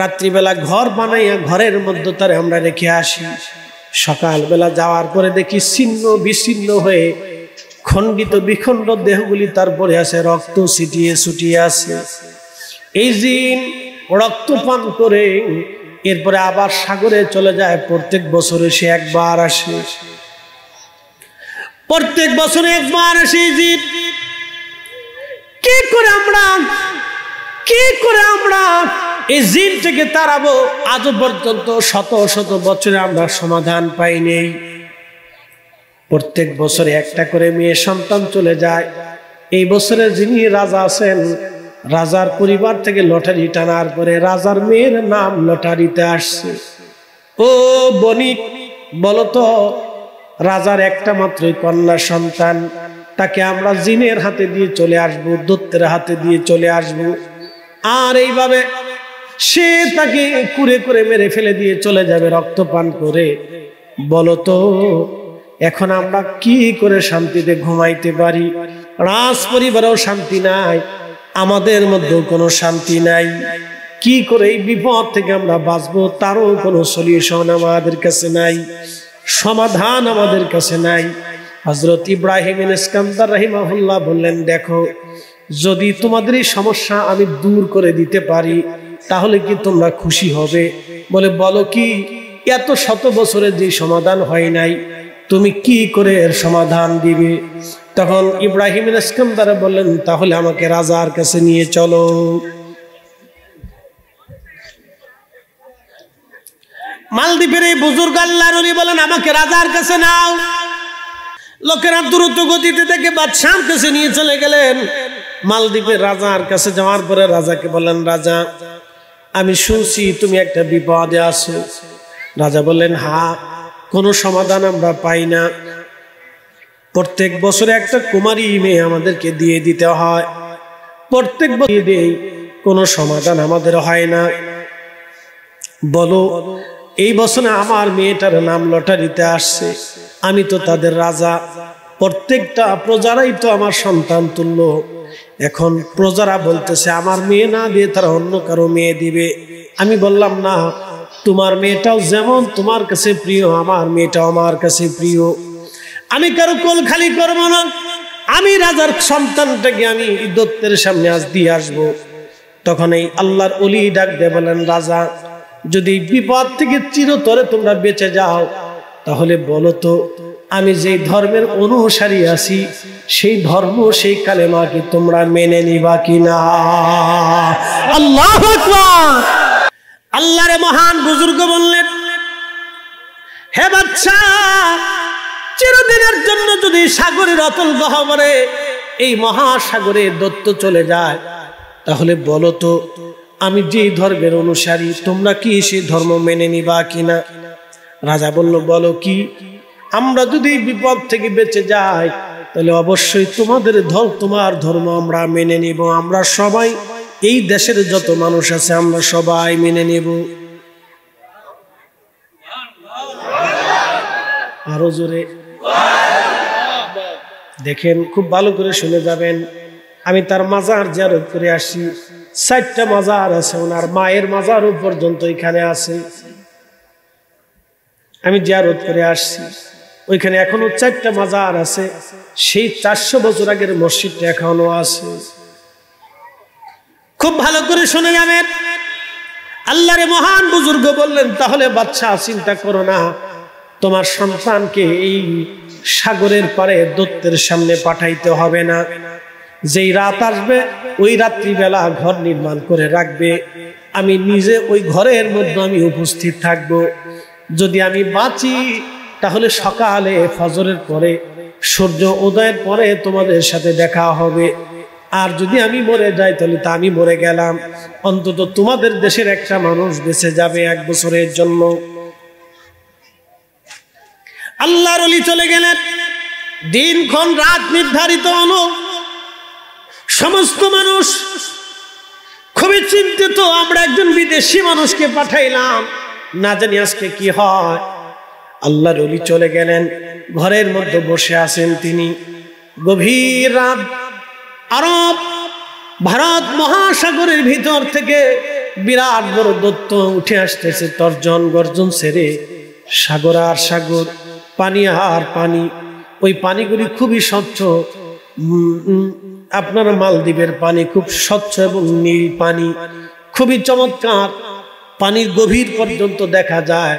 রাত্রিবেলা ঘর বানাইয়া ঘরের মধ্যে তারে আমরা রেখে আসি। সকালবেলা যাওয়ার পরে দেখি ছিন্ন বিচ্ছিন্ন হয়ে খণ্ডিত বিখণ্ড দেহগুলি তারপরে আছে, রক্ত ছিটিয়ে ছুটিয়ে আছে। এই জিন রক্তপান করে এরপরে আবার সাগরে চলে যায়। প্রত্যেক বছরে সে একবার আসে, প্রত্যেক বছরে একবার আসে জিন। কি করে আমরা এই জিন থেকে তাড়াবো? আজ পর্যন্ত শত শত বছরে আমরা সমাধান পাই নেই। প্রত্যেক বছরে একটা করে মেয়ে সন্তান চলে যায়। এই বছরে যিনি রাজা আছেন, রাজার পরিবার থেকে লটারি টানার পরে রাজার মেয়ের নাম লটারিতে আসছে। ও বণিক, বলতো, রাজার একটা মাত্রই কন্যা সন্তান, তাকে আমরা জিনের হাতে দিয়ে চলে আসব, দৈত্যের হাতে দিয়ে চলে আসব, আর এইভাবে সে তাকে কুরে করে মেরে ফেলে দিয়ে চলে যাবে রক্তপান করে। বলতো, এখন আমরা কি করে শান্তিতে ঘুমাইতে পারি? রাজ পরিবারেও শান্তি নাই, আমাদের মধ্যেও কোনো শান্তি নাই। কি করে এই বিপদ থেকে আমরা বাঁচবো তারও কোনো সলিউশন আমাদের কাছে নাই, সমাধান আমাদের কাছে নাই। হযরত ইব্রাহিম ইস্কান্দার রাহিমাহুল্লাহ বললেন, দেখো, যদি তোমাদের এই সমস্যা আমি দূর করে দিতে পারি তাহলে কি তোমরা খুশি হবে? বলে, বলো কি? এত শত বছরের যে সমাধান হয় নাই, তুমি কি করে এর সমাধান দিবে? তখন ইব্রাহিম ইস্কান্দার বললেন, তাহলে আমাকে রাজার কাছে নিয়ে চলো। মালদ্বীপের এই বুজুর্গ আল্লাহর ওলি বলেন, আমাকে রাজার কাছে নাও। লোকেরা দ্রুত গতিতে থেকে বাদশাহর কাছে নিয়ে চলে গেলেন। মালদ্বীপের রাজার কাছে যাওয়ার পরে রাজাকে বললেন, রাজা, আমি শুনছি তুমি একটা বিপদে আছো। রাজা বললেন, হ্যাঁ, কোনো সমাধান আমরা পাই না। প্রত্যেক বছরে একটা কুমারী মেয়ে আমাদেরকে দিয়ে দিতে হয়, প্রত্যেক বছর দেই, কোনো সমাধান আমাদের হয় না। বলো, এই বছরে আমার মেয়েটার নাম লটারিতে আসছে, আমি তো তাদের রাজা, প্রত্যেকটা প্রজারাই তো আমার সন্তান তুল্য। এখন প্রজারা বলতেছে আমার মেয়ে না দিয়ে তারা অন্য কারো মেয়ে দিবে। আমি বললাম না, তোমার মেয়েটাও যেমন তোমার কাছে প্রিয়, আমার মেয়েটাও আমার কাছে প্রিয়। আমি কারো কোল খালি করবো না, আমি রাজার সন্তানটাকে আমি দত্তের সামনে আজ দিয়ে আসবো। তখন এই আল্লাহর ওলি ডাক দিয়ে বলেন, রাজা যদি বিপদ থেকে চিরতরে তোমরা বেঁচে যাও, তাহলে বলো তো আমি যেই ধর্মের অনুসারী আছি সেই ধর্ম, সেই কালেমা কি তোমরা মেনে নিবা কিনা? আল্লাহু আকবার। আল্লাহর মহান বুজুর্গ বললেন, হে বাচ্চা, চিরদিনের জন্য যদি সাগরের অতল গহ্বরে এই মহাসাগরে দত্ত চলে যায়, তাহলে বলো তো আমি যে ধর্মের অনুসারী তোমরা কি সেই ধর্ম মেনে নিবা কিনা? রাজা বলল, বলো কি? আমরা যদি বিপদ থেকে বেঁচে যাই তাহলে অবশ্যই তোমার ধর্ম আমরা মেনে নিব। আমরা সবাই, এই দেশের যত মানুষ আছে আমরা সবাই মেনে নেব। আরো জোরে দেখেন, খুব ভালো করে শুনে যাবেন। আমি তার মাজার জিয়ারত করে আসি। 4টা মাজার আছে, ওনার মায়ের মাজারও পর্যন্ত এখানে আছে। আমি জিয়ারত করে আসছি, ওইখানে এখনো 4টা মাজার আছে। সেই 400 বছর আগের মসজিদটা এখনো আছে। খুব ভালো করে শুনে যাবেন। আল্লাহর মহান বুজুর্গ বললেন, তাহলে বাচ্চা চিন্তা করো না, তোমার সন্তানকে এই সাগরের পারে দত্তের সামনে পাঠাইতে হবে না। যেই রাত আসবে ওই রাত্রিবেলা ঘর নির্মাণ করে রাখবে, আমি নিজে ওই ঘরের মধ্যে আমি উপস্থিত থাকব। যদি আমি বাঁচি তাহলে সকালে ফজরের পরে, সূর্য উদয়ের পরে তোমাদের সাথে দেখা হবে। আর যদি আমি মরে যাই তাহলে তা আমি মরে গেলাম, অন্তত তোমাদের দেশের একটা মানুষ বেঁচে যাবে 1 বছরের জন্য। আল্লাহর ওলি চলে গেলেন। দিনক্ষণ রাত নির্ধারিত হলো। সমস্ত মানুষ খুবই চিন্তিত, আমরা একজন বিদেশি মানুষকে পাঠাইলাম, না জানি আজকে কি হয়। আল্লাহর ওলি চলে গেলেন, ঘরের মধ্যে বসে আছেন তিনি। গভীর রাত, আরব ভারত মহাসাগরের ভিতর থেকে বিরাট বড় দত্ত উঠে আসতেছে তর্জন গর্জন ছেড়ে। সাগর আর সাগর, পানি আর পানি। ওই পানিগুলি খুবই স্বচ্ছ। আপনার মালদ্বীপের পানি খুব স্বচ্ছ এবং নীল পানি, খুবই চমৎকার। পানির গভীর পর্যন্ত দেখা যায়,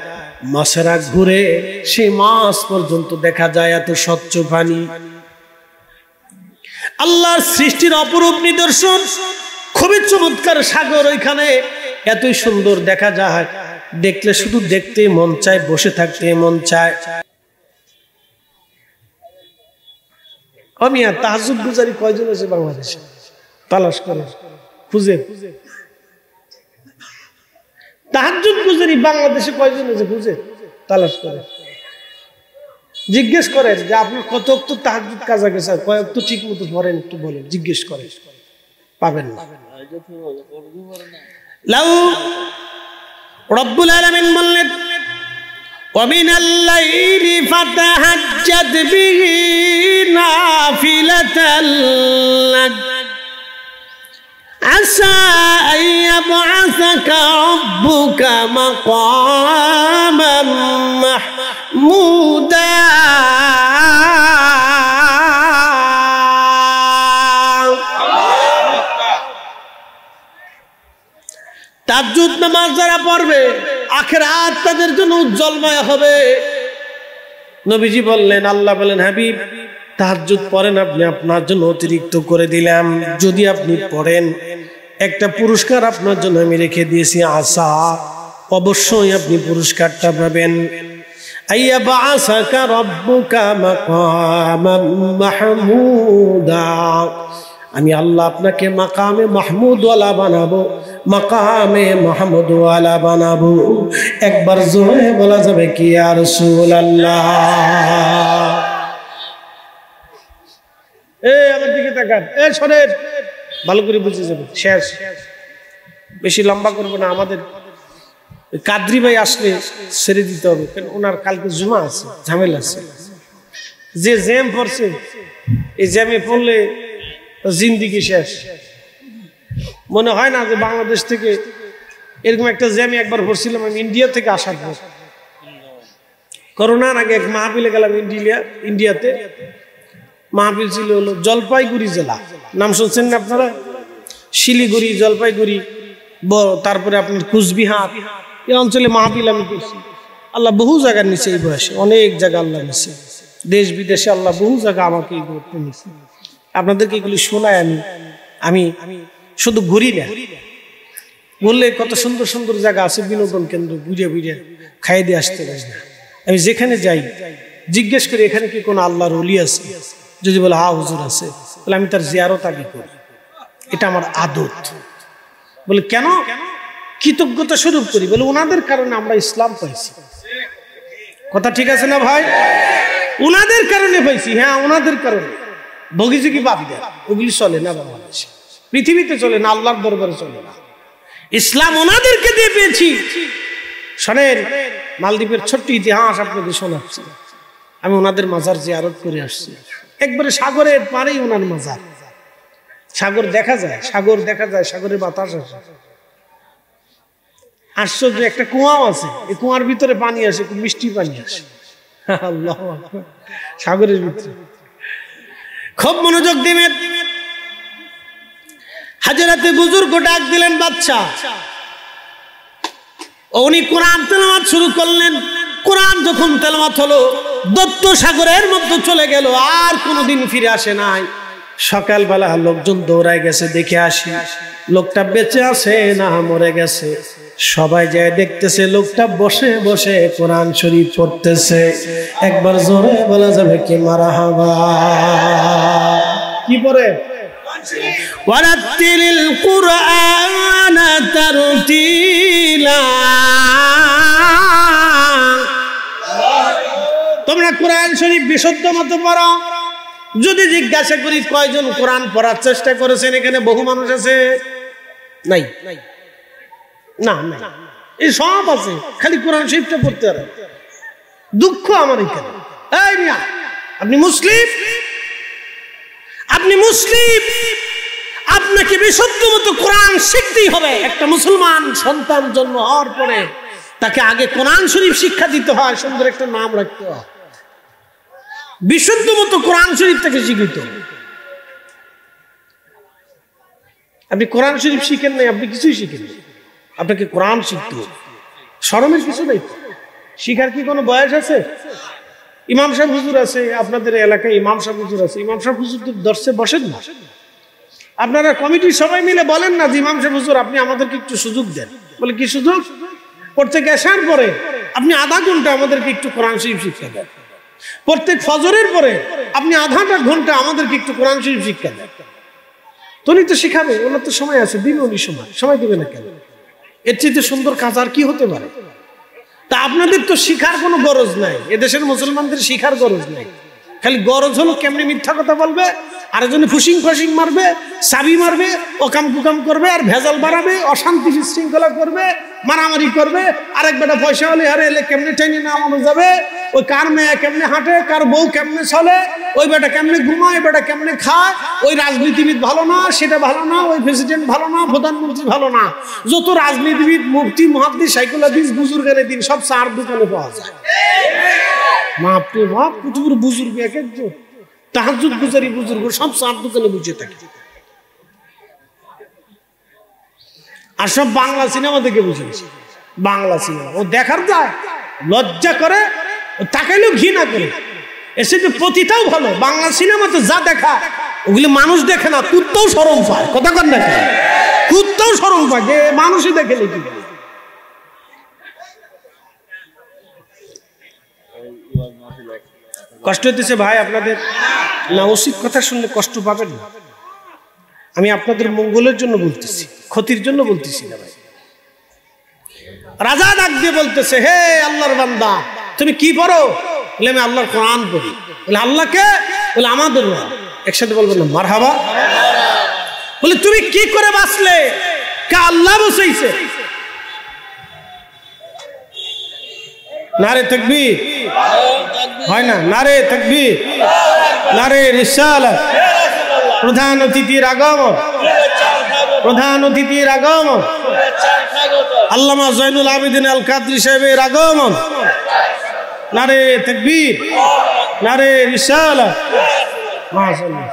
মাছেরা ঘুরে সেই মাছ পর্যন্ত দেখা যায়, এত স্বচ্ছ পানি। আল্লাহর সৃষ্টির অপরূপ নিদর্শন, খুবই চমৎকার সাগর। ওইখানে এতই সুন্দর দেখা যায়, দেখলে শুধু দেখতে মন চায়, বসে থাকতে মন চায়। আমি আর তাহাজ্জুদ গুজারি কয়জন আছে বাংলাদেশে? তালাশ করে খুঁজে। তাহাজ্জুদ গুজারি বাংলাদেশে কয়জন আছে? খুঁজে তালাশ করে জিজ্ঞেস করেন যে আপনার কত তো তাহাজ্জুদ কাজা গেছে, কয়েক তো ঠিক মতো পড়েন, একটু বলেন, জিজ্ঞেস করেন, পাবেন না। লাউ রব্বুল আলামিন বললেন, ومن الليل فتهجد به نافلة لك عسى أن يبعثك ربك مقاما محمودا। তাহাজ্জুদ নামাজ যারা পড়বে আখিরাত তাদের জন্য উজ্জ্বলময় হবে। নবীজি বললেন, আল্লাহ বলেন, হাবিব তাহাজ্জুদ পড়েন আপনি, আপনার জন্য অতিরিক্ত করে দিলাম। যদি আপনি পড়েন একটা পুরস্কার আপনার জন্য আমি রেখে দিয়েছি, আশা অবশ্যই আপনি পুরস্কারটা পাবেন। আইয়া বাআসাকা রাব্বুকা মাকামান মাহমুদা, আমি আল্লাহ আপনাকে মাকামে মাহমুদ ওয়ালা বানাবো, মাকামে মাহমুদ ওয়ালা বানাবো। একবার জোরে বলা যাবে কি ইয়া রাসূলুল্লাহ? আমার দিকে তাকান, শোনেন, ভালো করে বুঝে যাবে। শেষ, বেশি লম্বা করবো না। আমাদের কাদরি ভাই আসলে ছেড়ে দিতে হবে, কারণ ওনার কালকে জুমা আছে, ঝামেলা আছে। যে জ্যাম পড়ছে, এই জ্যামে পড়লে জিন্দিগি শেষ। মনে হয় না যে বাংলাদেশ থেকে এরকম একটা জ্যামে একবার পড়ছিলাম আমি ইন্ডিয়া থেকে আসার পর। করোনার আগে এক মাহফিলে গেলাম ইন্ডিয়াতে। মাহফিল ছিল হলো জলপাইগুড়ি জেলা, নাম শুনছেন না আপনারা? শিলিগুড়ি, জলপাইগুড়ি, তারপরে আপনার কুচবিহার, এই অঞ্চলে মাহফিল আমি করছি। আল্লাহ বহু জায়গার নিচে এই বয়সে, অনেক জায়গা আল্লাহ নিচে, দেশ বিদেশে আল্লাহ বহু জায়গা আমাকে এই করতে নিচ্ছে। আপনাদেরকে এগুলি শোনায় আমি শুধু ঘুরি না, বললে কত সুন্দর সুন্দর জায়গা আছে বিনোদন কেন্দ্র, বুঝে বুঝে খাইয়ে দিয়ে আসতে পারি না। আমি যেখানে যাই জিজ্ঞেস করি এখানে কি কোনো আল্লাহর ওলি আছে? যদি বলে হা হুজুর আছে, বলে আমি তার জিয়ারত আগে করি, এটা আমার আদত। বলে কেন? কৃতজ্ঞতা স্বরূপ করি। বলে ওনাদের কারণে আমরা ইসলাম পাইছি। কথা ঠিক আছে না ভাই? ওনাদের কারণে পাইছি। হ্যাঁ, ওনাদের কারণে। বগিচুকি বাদ দেয়, ওগুলি চলে না বাংলাদেশে, পৃথিবীতে চলে না, আল্লাহর দরবারে চলে না। ইসলাম ওনাদেরকে দিয়ে পেয়েছি। শোনেন, মালদ্বীপের ছোট্ট ইতিহাস আপনাদের শোনাচ্ছি। আমি ওনাদের মাজার জিয়ারত করে আসছি। একবারে সাগরের পারেই ওনার মাজার। সাগর দেখা যায়, সাগর দেখা যায়, সাগরের বাতাস আসে। আশ্চর্য, একটা কুয়াও আছে, এই কুয়ার ভিতরে পানি আসে, খুব মিষ্টি পানি আসে। আল্লাহ, সাগরের ভিতরে। খুব মনোযোগ দিবেন। হাজরাতে বুজুর্গ ডাক দিলেন বাচ্চা, উনি কোরআন তেলাওয়াত শুরু করলেন। কোরআন যখন তেলাওয়াত হলো, দত্ত সাগরের মধ্যে চলে গেল, আর কোনোদিন ফিরে আসে নাই। সকালবেলা লোকজন দৌড়ায় গেছে, দেখে আসি লোকটা বেঁচে আছে না মরে গেছে। সবাই যায় দেখতেছে, লোকটা বসে বসে কোরআন শরীফ পড়তেছে। একবার জোরে বলা যাবে কি মারহাবা? কি পড়ে? ওয়ারাতিলিল কুরআন তারতিলা। তোমরা কোরআন শরীফ বিশুদ্ধ মতো পড়ো। যদি জিজ্ঞাসা করি কয়জন কোরআন পড়ার চেষ্টা করেছেন, এখানে বহু মানুষ আছে? নাই, না না, এই সব আছে, খালি কোরআন শরীফটা পড়তে পারে। দুঃখ আমার এখানে। এই মিয়া, আপনি মুসলিম, আপনি মুসলিম, আপনাকে বিশুদ্ধ মতো কোরআন শিখতেই হবে। একটা মুসলমান সন্তান জন্ম হওয়ার পরে তাকে আগে কোরআন শরীফ শিক্ষা দিতে হয়, সুন্দর একটা নাম রাখতে হয়, বিশুদ্ধ মতো কোরআন শরীফ থেকে শিখিত। আপনি কোরআন শরীফ শিখেন নাই, আপনি কিছুই শিখেন নাই, আপনাকে কোরআন শিখতে হবে। শরমের কিছু নেই। শিখার কি কোনো বয়স আছে? ইমাম সাহেব হুজুর আছে আপনাদের এলাকায়, ইমাম সাহেব হুজুর আছে, ইমাম সাহেব হুজুর তো দর্শে বসেন না। আপনারা কমিটির সবাই মিলে বলেন না যে ইমাম সাহেব হুজুর আপনি আমাদেরকে একটু সুযোগ দেন। বলে কি সুযোগ? প্রত্যেক এশার পরে আপনি আধা ঘন্টা আমাদেরকে একটু কোরআন শরীফ শিক্ষা দেন। প্রত্যেক ফজরের পরে আপনি আধাটা ঘন্টা আমাদেরকে একটু কোরআন শরীফ শিক্ষা দেন। উনি তো শিখাবে, ওনার তো সময় আছে, দিন উনি সময় দেবে না কেন? এর চেয়ে সুন্দর কাজ আর কি হতে পারে? তা আপনাদের তো শিখার কোনো গরজ নাই, এদেশের মুসলমানদের শিখার গরজ নাই। খালি গরজ হলো কেমনি মিথ্যা কথা বলবে, আরেকজনে ফুসিং ফাসিং মারবে, চাবি মারবে, ওকাম কুকাম করবে, আর ভেজাল বাড়াবে, অশান্তি বিশৃঙ্খলা করবে, মারামারি করবে। আরেক বেটা পয়সা হলে আরে এলে কেমনে টেনে নামানো যাবে, ওই কার মেয়ে কেমনে হাঁটে, কার বউ কেমনে চলে, ওই বেটা কেমনে ঘুমায়, বেটা কেমনে খায়, ওই রাজনীতিবিদ ভালো না, সেটা ভালো না, ওই প্রেসিডেন্ট ভালো না, প্রধানমন্ত্রী ভালো না। যত রাজনীতিবিদ, মুফতি, মুহাদ্দিস, সাইকুলাদিস, বুজুর্গের দিন সব চার দোকানে পাওয়া যায়। মাপরে মাপ, কুতুবুর বুজুর্গ এক একজন, তাহাজ্জুদ গুজারি বুজুর্গ সব চার দোকানে বুঝে থাকে। আর সব বাংলা সিনেমা দেখে বুঝেছে। বাংলা সিনেমা ও দেখার যায়, লজ্জা করে, তাকাইলেও ঘৃণা করে। এসে তো প্রতিটাও ভালো। বাংলা সিনেমাতে যা দেখা ওগুলি মানুষ দেখে না, কুত্তাও শরম পায়। কথা কন না, কুত্তাও শরম পায় যে মানুষই দেখে নাকি। কষ্ট হইতেছে ভাই আপনাদের? না, উচিত কথা শুনলে কষ্ট পাবেন না। আমি আপনাদের মঙ্গলের জন্য বলতেছি, ক্ষতির জন্য বলতেছি না ভাই। রাজা ডাক দিয়ে বলতেছে, হে আল্লাহর বান্দা, তুমি কি পড়ো? বলে আমি আল্লাহর কোরআন পড়ি। বলে আল্লাহকে? বলে আমাদের না। একসাথে বলবেন না মারহাবা? বলে তুমি কি করে বাঁচলে? কে আল্লাহ বসাইছে? নারে তাকবীর হয় না? নারে তাকবীর, নারে রিসালাত। প্রধান অতিথির আগমন, প্রধান অতিথির আগমন, আল্লামা জয়নুল আবেদিন আল কাদরি সাহেবের আগমন। নারে তাকবীর, নারে রিসালাত। মাশাআল্লাহ।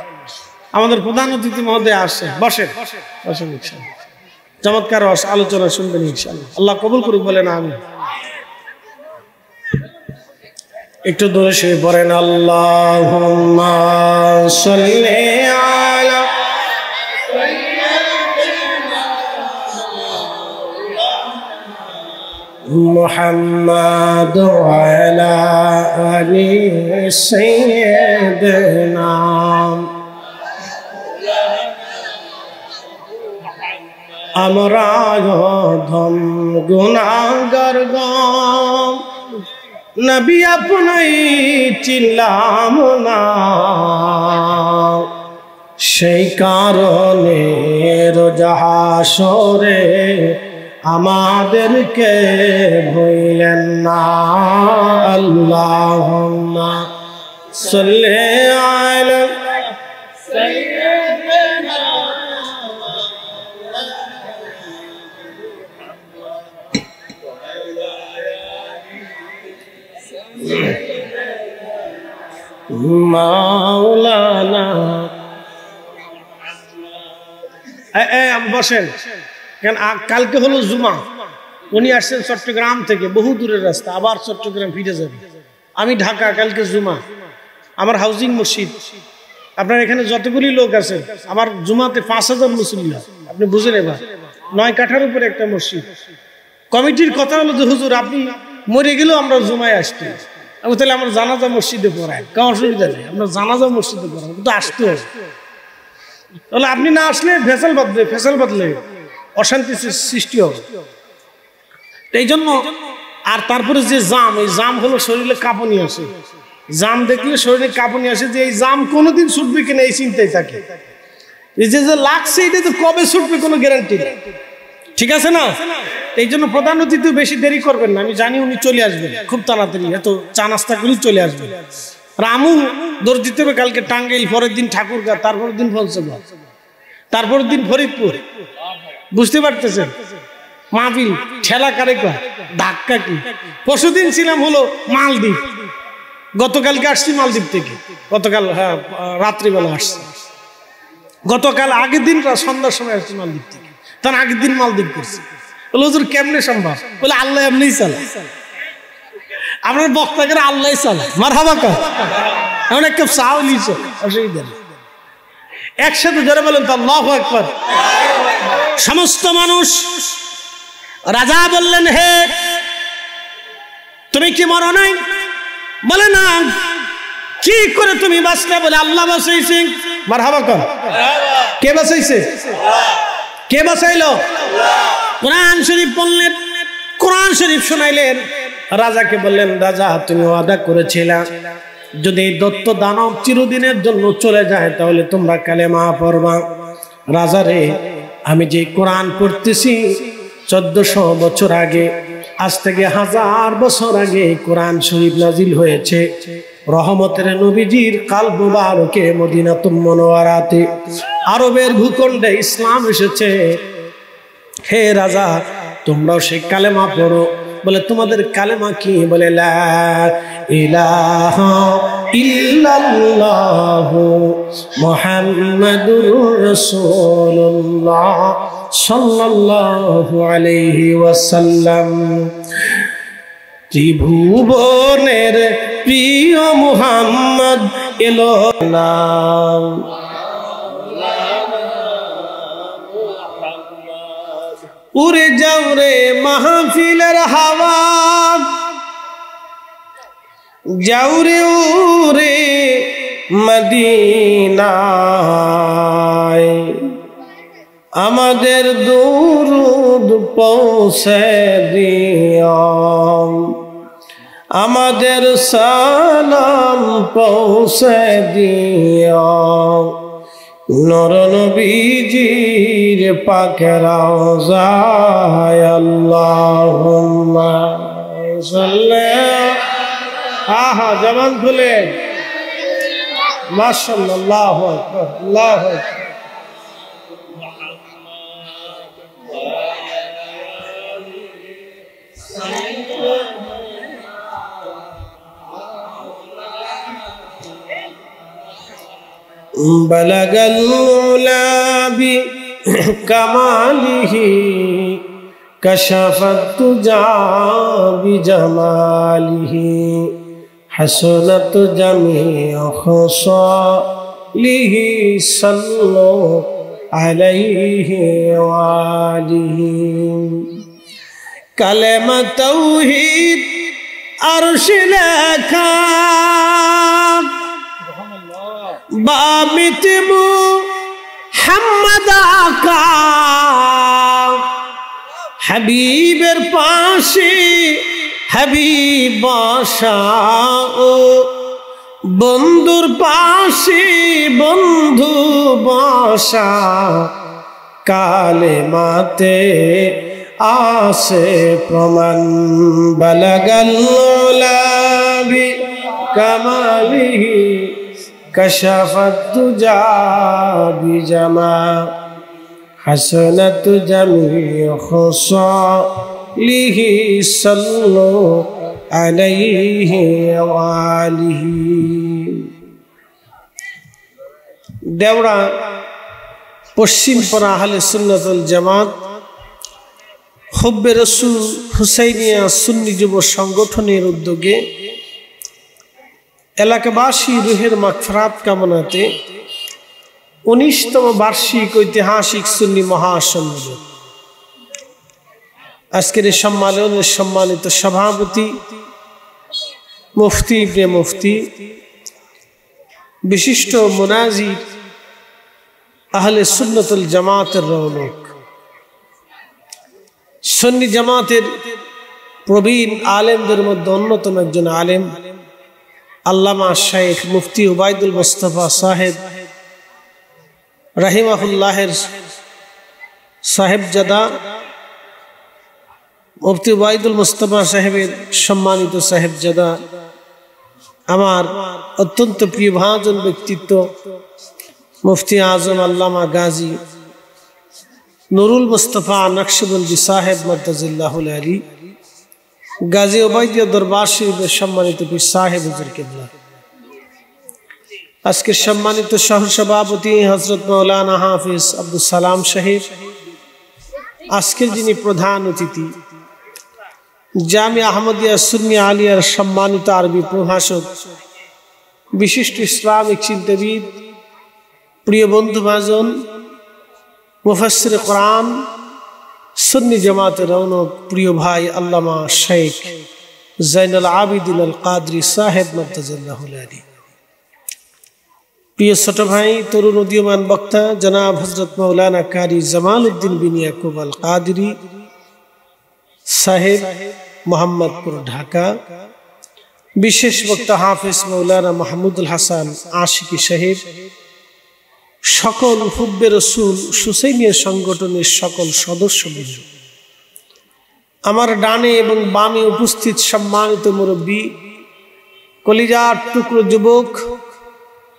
আমাদের প্রধান অতিথি মহোদয় আসছে, বসেন বসেন ইনশাআল্লাহ। চমৎকার আলোচনা শুনবেন ইনশাআল্লাহ। আল্লাহ কবুল করুক, বলেন আমিন। একটু দূরে শুয়ে পড়েন আল্লাহুম্মা সাল্লি আলা মুহাম্মাদ ওয়া আলা আলি সাইয়্যিদিনা। আমরা অধম গুনাহগার গম, নবী আপনি চিনলাম না, সেই কারণে রোজ হাসরে আমাদেরকে ভুলেন না। আল্লাহুম্মা সাল্লি আলা সাইয়্যিদিনা মাওলানা। বসেন। কালকে হলো জুমা, উনি আসছেন চট্টগ্রাম থেকে, বহু দূরের রাস্তা, আবার চট্টগ্রাম ফিরে যাবে। আমি ঢাকা, কালকে জুমা, আমার হাউজিং মসজিদ। আপনার এখানে যতগুলি লোক আছে, আমার জুমাতে 5000 মুসল্লি, আপনি বুঝেন। এবার 9 কাঠার উপরে একটা মসজিদ। কমিটির কথা হলো যে হুজুর আপনি মরে গেলেও আমরা জুমায় আসতে, আমি তাহলে আমার জানাজা মসজিদে পড়ায়, কোনো অসুবিধা নেই, আমরা জানাজা মসজিদে পড়াবো, কিন্তু আসতে হবে। তাহলে আপনি না আসলে ফেসাল বাদলে অশান্তি সৃষ্টি হবে। এই জন্য আর তারপরে যে জাম, এই জাম হলো শরীরে কাঁপুনি আসে। জাম দেখলে শরীরে কাঁপুনি আসে, যে এই জাম কোনোদিন ছুটবে কিনা এই চিন্তায় থাকে। এই যে লাগছে এটা তো কবে ছুটবে কোনো গ্যারান্টি নেই, ঠিক আছে না? এই জন্য প্রধান অতিথি বেশি দেরি করবেন না, আমি জানি উনি চলে আসবেন খুব তাড়াতাড়ি, এত চা নাস্তা করে চলে আসবেন। রামু দৌড় দিতে হবে কালকে টাঙ্গাইল, পরের দিন ঠাকুরগাঁ, তারপরের দিন ফলসগঞ্জ, তারপরের দিন ফরিদপুর। বুঝতে পারতেছেন? মাহফিল ঠেলা কারেকা, ধাক্কা কি। পরশুদিন ছিলাম হলো মালদ্বীপ, গতকালকে আসছি মালদ্বীপ থেকে, গতকাল হ্যাঁ রাত্রিবেলা আসছি। গতকাল আগের দিন সন্ধ্যার সময় আসছি মালদ্বীপ থেকে, তার আগের দিন মালদ্বীপ করছি। বলে হুজুর কেমনে সম্ভব? বলে আল্লাহ এমনিই চালায়, আপনার বক্তাকে আল্লাহ চালায়। মারহাবা কা, এমন একটা চাও লিচো, অসুবিধা নেই। একসাথে যারা বলেন তো আল্লাহু আকবার। সমস্ত মানুষ, রাজা বললেন হে তুমি কি মরো নাই? বলে না। কি করে তুমি বাঁচলে? বলে আল্লাহ বাঁচাইছে। মারহাবা কা, কে বাঁচাইছে? কে বাঁচাইলো? কোরআন শরীফ বললেন, কোরআন শরীফ শোনাইলেন। রাজাকে বললেন রাজা তুমি ওয়াদা করেছিলা যদি দত্ত দানব চিরদিনের জন্য চলে যায় তাহলে তোমরা কালেমা পড়বা। রাজা রে, আমি যে কোরআন পড়তেছি 1400 বছর আগে, আজ থেকে 1000 বছর আগে কোরআন শরীফ নাজিল হয়েছে। রহমতের নবীজির কালব মুবারকে মদিনাতুল মুনাওয়ারাতে, আরবের ভূখণ্ডে ইসলাম এসেছে। হে রাজা, তোমরাও সেই কালেমা পড়ো। বলে তোমাদের কালেমা কি? বলে লা ইলাহা ইল্লাল্লাহু মুহাম্মাদুর রাসূলুল্লাহ সাল্লাল্লাহু আলাইহি ওয়াসাল্লাম। ত্রিভুবনের প্রিয় মুহাম্মদ এলো না। উড়ে যাও রে মাহফিলের হাওয়া, যাও রে উড়ে মদিনায়, আমাদের দুরুদ পৌঁছে দিও, আমাদের সালাম পৌঁছে দিও নূর নবীজির পাক রওজায়। আল্লাহুম্মা হ্যাঁ জবান খুলে মাশাআল্লাহ আল্লাহু আকবার আল্লাহু আকবার বালাগাল উলা বিকামালিহি কাশাফাত তুজা বিজামালিহি হাসনাত জামিউ খাসালিহি সাল্লু আলাইহি ওয়া আলিহি কালেমা তাওহীদ আরশে লেখা বামিত মুহাম্মদ আকা হাবিবের পাশে হাবিব বসাও বন্ধুর পাশে বন্ধু বসা কালেমাতে আসে প্রমাণ বালাগাল উলা বিকামালিহি কাশাফাত তুজা বিজামা হাসনাত জামিউ খাসালিহি সাল্লু আলাইহি ওয়া আলিহি দেওড়া পশ্চিমপাড়া আহলে সুন্নাত ওয়াল জামাত হুব্বে রাসূল হুসাইনিয়া সুন্নি যুব সংগঠনের উদ্যোগে এলাকাবাসী রুহের মাগফিরাত কামনাতে 19তম বার্ষিক ঐতিহাসিক সুন্নি মহাসম্মেলন আজকের এই সম্মেলনের সম্মানিত সভাপতি মুফতি ইবনে মুফতি বিশিষ্ট মুনাজির আহলে সুন্নাত ওয়াল জামাতের রৌনক সুন্নি জামাতের প্রবীণ আলেমদের মধ্যে অন্যতম একজন আলেম আল্লামা শাইখ মুফতি উবাইদুল মুস্তাফা সাহেব রাহিমাহুল্লাহের সাহেবজাদা মুফতি উবাইদুল মুস্তাফা সাহেবের সম্মানিত সাহেবজাদা আমার অত্যন্ত প্রিয় ভাজন ব্যক্তিত্ব মুফতি আজম আল্লামা গাজী নুরুল মুস্তাফা নকশবন্দি সাহেব মাদ্দাজিল্লাহুল আলী গাজী ওবাইদিয়া দরবার শরীফের সম্মানিত পীর সাহেব হুজুর কিবলা আজকের সম্মানিত সহসভাপতি হযরত মাওলানা হাফিজ আব্দুল সালাম সাহেব আজকের যিনি প্রধান অতিথি জামিয়া আহমদিয়া সুন্নি আলিয়ার সম্মানিত আরবি প্রভাষক বিশিষ্ট ইসলামিক চিন্তাবিদ প্রিয় বন্ধু ভাজন মুফাসসির কোরআন সুন্নি জামাতের রৌনক প্রিয় ভাই আল্লামা শেখ জাইনুল আবিদিন আল কাদরি সাহেব মাদ্দাজিল্লাহুল আলী প্রিয় ছোট ভাই তরুণ উদীয়মান বক্তা জনাব হযরত মাওলানা কারি জামাল উদ্দিন বিন ইয়াকুব আল কাদরি সাহেব মোহাম্মদপুর ঢাকা বিশেষ বক্তা হাফেজ মাওলানা মাহমুদুল হাসান আশিকি সাহেব সকল হুব্বে রাসূল হুসাইনিয়া সংগঠনের সকল সদস্যবৃন্দ আমার ডানে এবং বামে উপস্থিত সম্মানিত মুরব্বী কলিজার টুকরো যুবক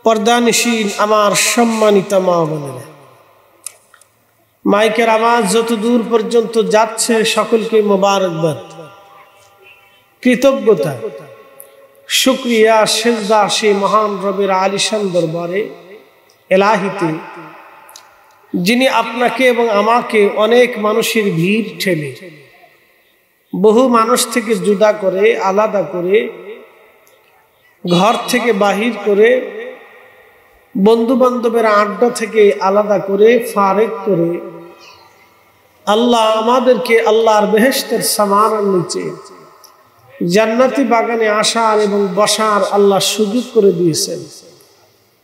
পর্দানশীল আমার সম্মানিত মা বোনেরা মাইকের আওয়াজ যত দূর পর্যন্ত যাচ্ছে সকলকে মোবারকবাদ কৃতজ্ঞতা শুকরিয়া সিজদা সেই মহান রবের আলিশান দরবারে এলাহিতে যিনি আপনাকে এবং আমাকে অনেক মানুষের ভিড় ঠেলে বহু মানুষ থেকে জুদা করে আলাদা করে ঘর থেকে বাহির করে বন্ধু বান্ধবের আড্ডা থেকে আলাদা করে ফারেক করে আল্লাহ আমাদেরকে আল্লাহর বেহেশতের সামানের নিচে জান্নাতি বাগানে আসার এবং বসার আল্লাহ সুযোগ করে দিয়েছেন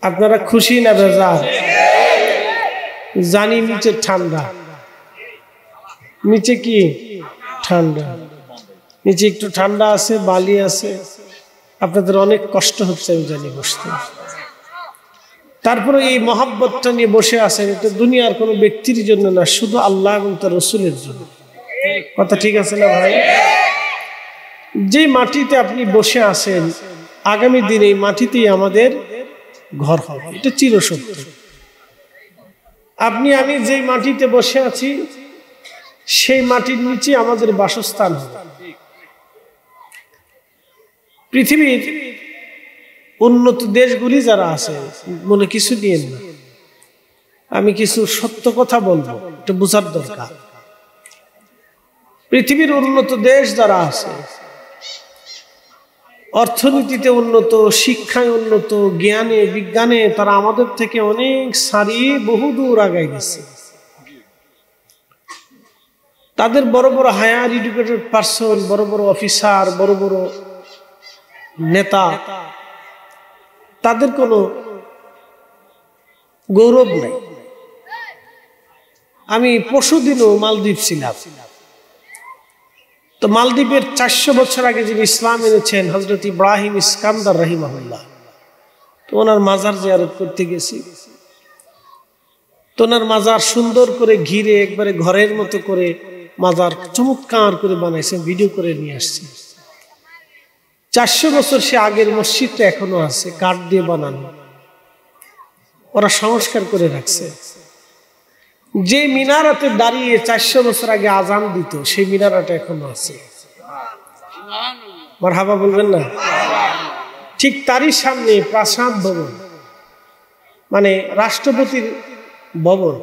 আপনারা খুশি না বেজার জানি নিচে ঠান্ডা নিচে কি ঠান্ডা নিচে একটু ঠান্ডা আছে বালি আছে আপনাদের অনেক কষ্ট হচ্ছে আমি জানি বসতে তারপরে এই মহব্বতটা নিয়ে বসে আছেন এটা দুনিয়ার কোনো ব্যক্তির জন্য না শুধু আল্লাহ এবং তার রাসূলের জন্য কথা ঠিক আছে না ভাই যে মাটিতে আপনি বসে আছেন আগামী দিনে এই মাটিতেই আমাদের ঘর হবে, এটা চিরসত্য। আপনি আমি যেই মাটিতে বসে আছি সেই মাটির নিচে আমাদের বাসস্থান হবে। পৃথিবীর উন্নত দেশগুলি যারা আছে, মনে কিছু নিয়েন না, আমি কিছু সত্য কথা বলবো, এটা বোঝার দরকার। পৃথিবীর উন্নত দেশ যারা আছে, অর্থনীতিতে উন্নত, শিক্ষায় উন্নত, জ্ঞানে বিজ্ঞানে তারা আমাদের থেকে অনেক সারি বহুদূর আগায় গেছে। তাদের বড় বড় হায়ার এডুকেটেড পার্সন, বড় বড় অফিসার, বড় বড় নেতা, তাদের কোনো গৌরব নেই। আমি পরশুদিনও মালদ্বীপ ছিলাম। তো মালদ্বীপের 400 বছর আগে যিনি ইসলাম এনেছেন হযরত ইব্রাহিম ইস্কান্দার রাহিমাহুল্লাহ, তো ওনার মাজার জিয়ারত করতে গেছি। তো ওনার মাজার সুন্দর করে ঘিরে একবারে ঘরের মতো করে মাজার চমৎকার করে বানাইছেন, ভিডিও করে নিয়ে আসছে। 400 বছর সে আগের মসজিদটা এখনো আছে, কাঠ দিয়ে বানানো, ওরা সংস্কার করে রাখছে। যে মিনারাতে দাঁড়িয়ে 400 বছর আগে আজান দিত সেই মিনারাটা এখনো আছে। মারহাবা বলবেন না? ঠিক তারই সামনে প্রাসাদ ভবন, মানে রাষ্ট্রপতির ভবন,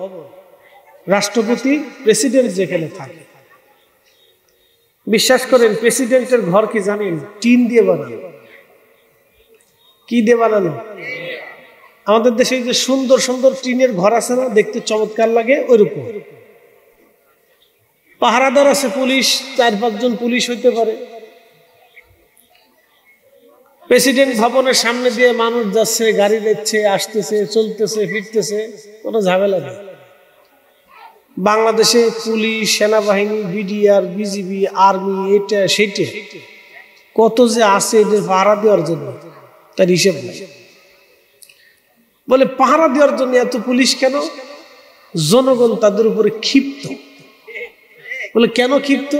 রাষ্ট্রপতি প্রেসিডেন্ট যেখানে থাকে। বিশ্বাস করেন প্রেসিডেন্টের ঘর কি জানেন? টিন দিয়ে বানানো। কি দিয়ে বানানো? আমাদের দেশে যে সুন্দর সুন্দর টিনের ঘর আছে না, দেখতে চমৎকার লাগে, ওইরকম। পাহারাদার আছে পুলিশ, 4-5 জন পুলিশ হইতে পারে। প্রেসিডেন্ট ভবনের সামনে দিয়ে মানুষ যাচ্ছে, গাড়ি দেখছে, আসতেছে, চলতেছে, ফিরতেছে, কোনো ঝামেলা নেই। বাংলাদেশে পুলিশ, সেনাবাহিনী, বিডিআর, বিজিবি, আর্মি, এটা সেটা কত যে আছে এদের পাহারা দেওয়ার জন্য, তার হিসেব নেই। বলে পাহারা দেওয়ার জন্য এত পুলিশ কেন? জনগণ তাদের উপরে ক্ষিপ্ত। বলে কেন ক্ষিপ্ত?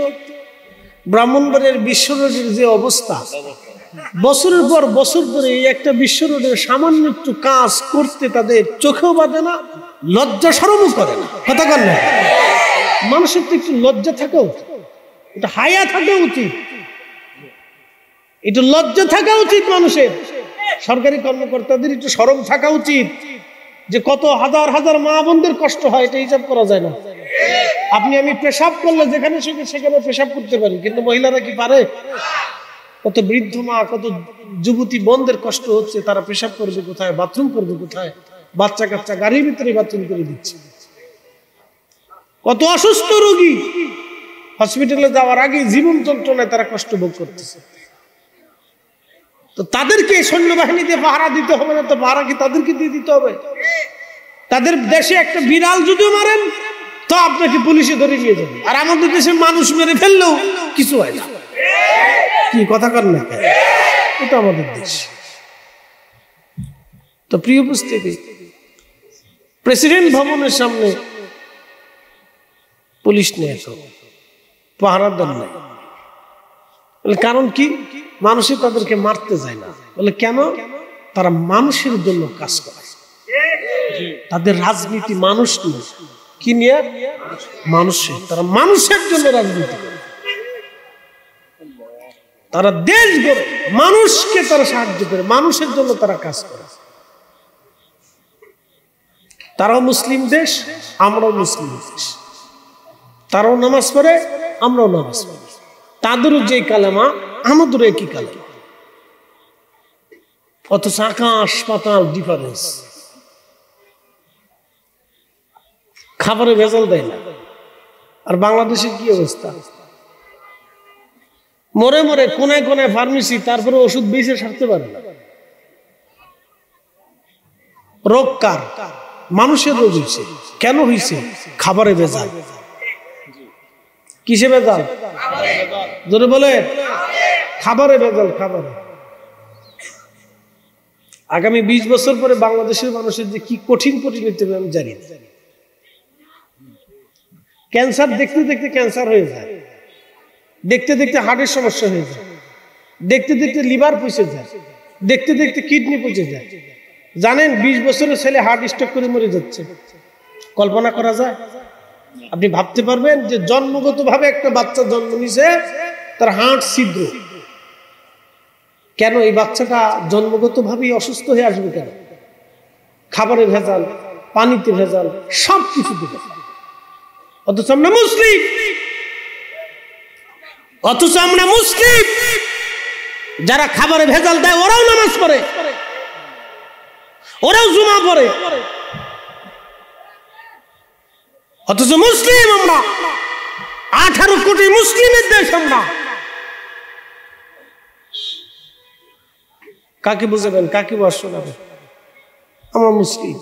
ব্রাহ্মণবাড়িয়ার বিশ্ব রোডের যে অবস্থা, বছরের পর বছর ধরে এই একটা বিশ্ব রোডের সামান্য একটু কাজ করতে তাদের চোখেও বাঁধে না, লজ্জা শরমও করে না। কথা বল না, মানুষের তো একটু লজ্জা থাকা উচিত, এটা হায়া থাকা উচিত, একটু লজ্জা থাকা উচিত মানুষের। সরকারি কর্মকর্তাদের একটু শরম থাকা উচিত যে কত হাজার হাজার মা বোনদের কষ্ট হয়, এটা হিসাব করা যায় না। আপনি আমি পেশাব করলে যেখানে সেখানে পেশাব করতে পারি, কিন্তু মহিলারা কি পারে? কত বৃদ্ধ মা, কত যুবতী বোনদের কষ্ট হচ্ছে, তারা পেশাব করবে কোথায়, বাথরুম করবে কোথায়? বাচ্চা কাচ্চা গাড়ির ভিতরে বাথরুম করে দিচ্ছে। কত অসুস্থ রোগী হসপিটালে যাওয়ার আগে জীবন যন্ত্রণায় তারা কষ্ট ভোগ করতেছে। তো তাদেরকে সৈন্যবাহিনী দিয়ে পাহারা দিতে হবে না? তো পাহারা কি তাদেরকে দিয়ে দিতে হবে? তাদের দেশে একটা বিড়াল যদিও মারেন তো আপনাকে পুলিশে ধরে নিয়ে যাবে, আর আমাদের দেশে মানুষ মেরে ফেললেও কিছু হয় না। কি কথা কর না, এটা আমাদের দেশ। তো প্রিয় উপস্থিতি, প্রেসিডেন্ট ভবনের সামনে পুলিশ নেই, পাহারাদার নাই। কারণ কি? মানুষই তাদেরকে মারতে যায় না। বলে কেন? তারা মানুষের জন্য কাজ করে। তাদের রাজনীতি মানুষ নিয়ে, কি নিয়ে? মানুষের। তারা মানুষের জন্য রাজনীতি করে, তারা দেশ গড়ে, মানুষকে তারা সাহায্য করে, মানুষের জন্য তারা কাজ করে। তারাও মুসলিম দেশ, আমরাও মুসলিম দেশ। তারাও নামাজ পড়ে, আমরাও নামাজ পড়ি। তাদেরও যে কালেমা, আমাদেরও একই কালেমা, অথচ আকাশ পাতাল ডিফারেন্স। খাবারে ভেজাল দেয় না। আর বাংলাদেশের কি অবস্থা? মরে মরে কোনায় কোনায় ফার্মেসি, তারপরে ওষুধ বেঁচে সারতে পারে না। রোগ কার? মানুষের রোগ হয়েছে। কেন হয়েছে? খাবারে ভেজাল। কিসে ভেজাল? জোরে বলে, খাবারে ভেজাল। খাবারে। আগামী 20 বছর পরে বাংলাদেশের মানুষের যে কি কঠিন পরিণতি হবে আমি জানি। ক্যান্সার দেখতে দেখতে ক্যান্সার হয়ে যায়, দেখতে দেখতে হার্টের সমস্যা হয়ে যায়, দেখতে দেখতে লিভার পচে যায়, দেখতে দেখতে কিডনি পচে যায়। জানেন 20 বছরের ছেলে হার্ট স্ট্রোক করে মরে যাচ্ছে। কল্পনা করা যায়? আপনি ভাবতে পারবেন যে জন্মগতভাবে একটা বাচ্চা জন্ম নিছে, তার হার্ট ছিদ্র। কেন এই বাচ্চাটা জন্মগতভাবেই অসুস্থ হয়ে আসবে কেন? খাবারে ভেজাল, পানিতে ভেজাল, সবকিছুতে ভেজাল। অথচ আমরা মুসলিম, যারা খাবারে ভেজাল দেয় ওরাও নামাজ পড়ে, ওরাও জুমা পড়ে। অথচ মুসলিম আমরা, 18 কোটি মুসলিমের দেশ আমরা। কাকে বুঝাবেন, কাকে ওয়াজ শোনাবেন? আমরা মুসলিম।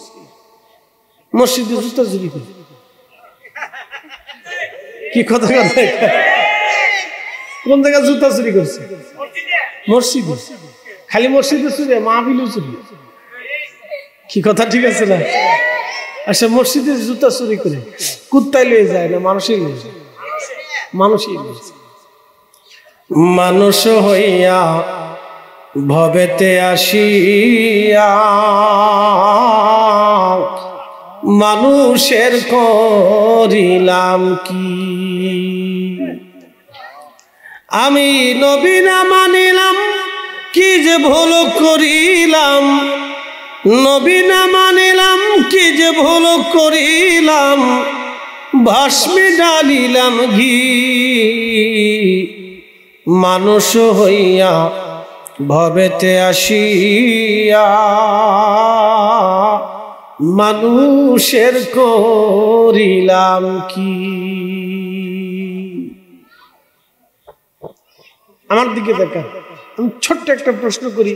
মসজিদে জুতা চুরি করি, কি কথা কথা? কোন জায়গায় জুতা চুরি করছে? মসজিদে। খালি মসজিদে চুরি, মাহফিলে চুরি, কি কথা ঠিক আছে না? আচ্ছা, মসজিদে জুতা চুরি করে কুত্তায় লয়ে যায় না মানুষই লয়ে যায়? মানুষই লয়ে যায়। মানুষ হইয়া ভবেতে আসিয়া মানুষের করিলাম কি? আমি নবী না মানিলাম, কি যে ভুল করিলাম। নবী না মানিলাম, কি যে ভুল করিলাম। ভস্মে ডালিলাম ঘি। মানুষ হইয়া ভবেতে আসিয়া মানুষের করিলাম কি? আমার দিকে দেখা, আমি ছোট্ট একটা প্রশ্ন করি,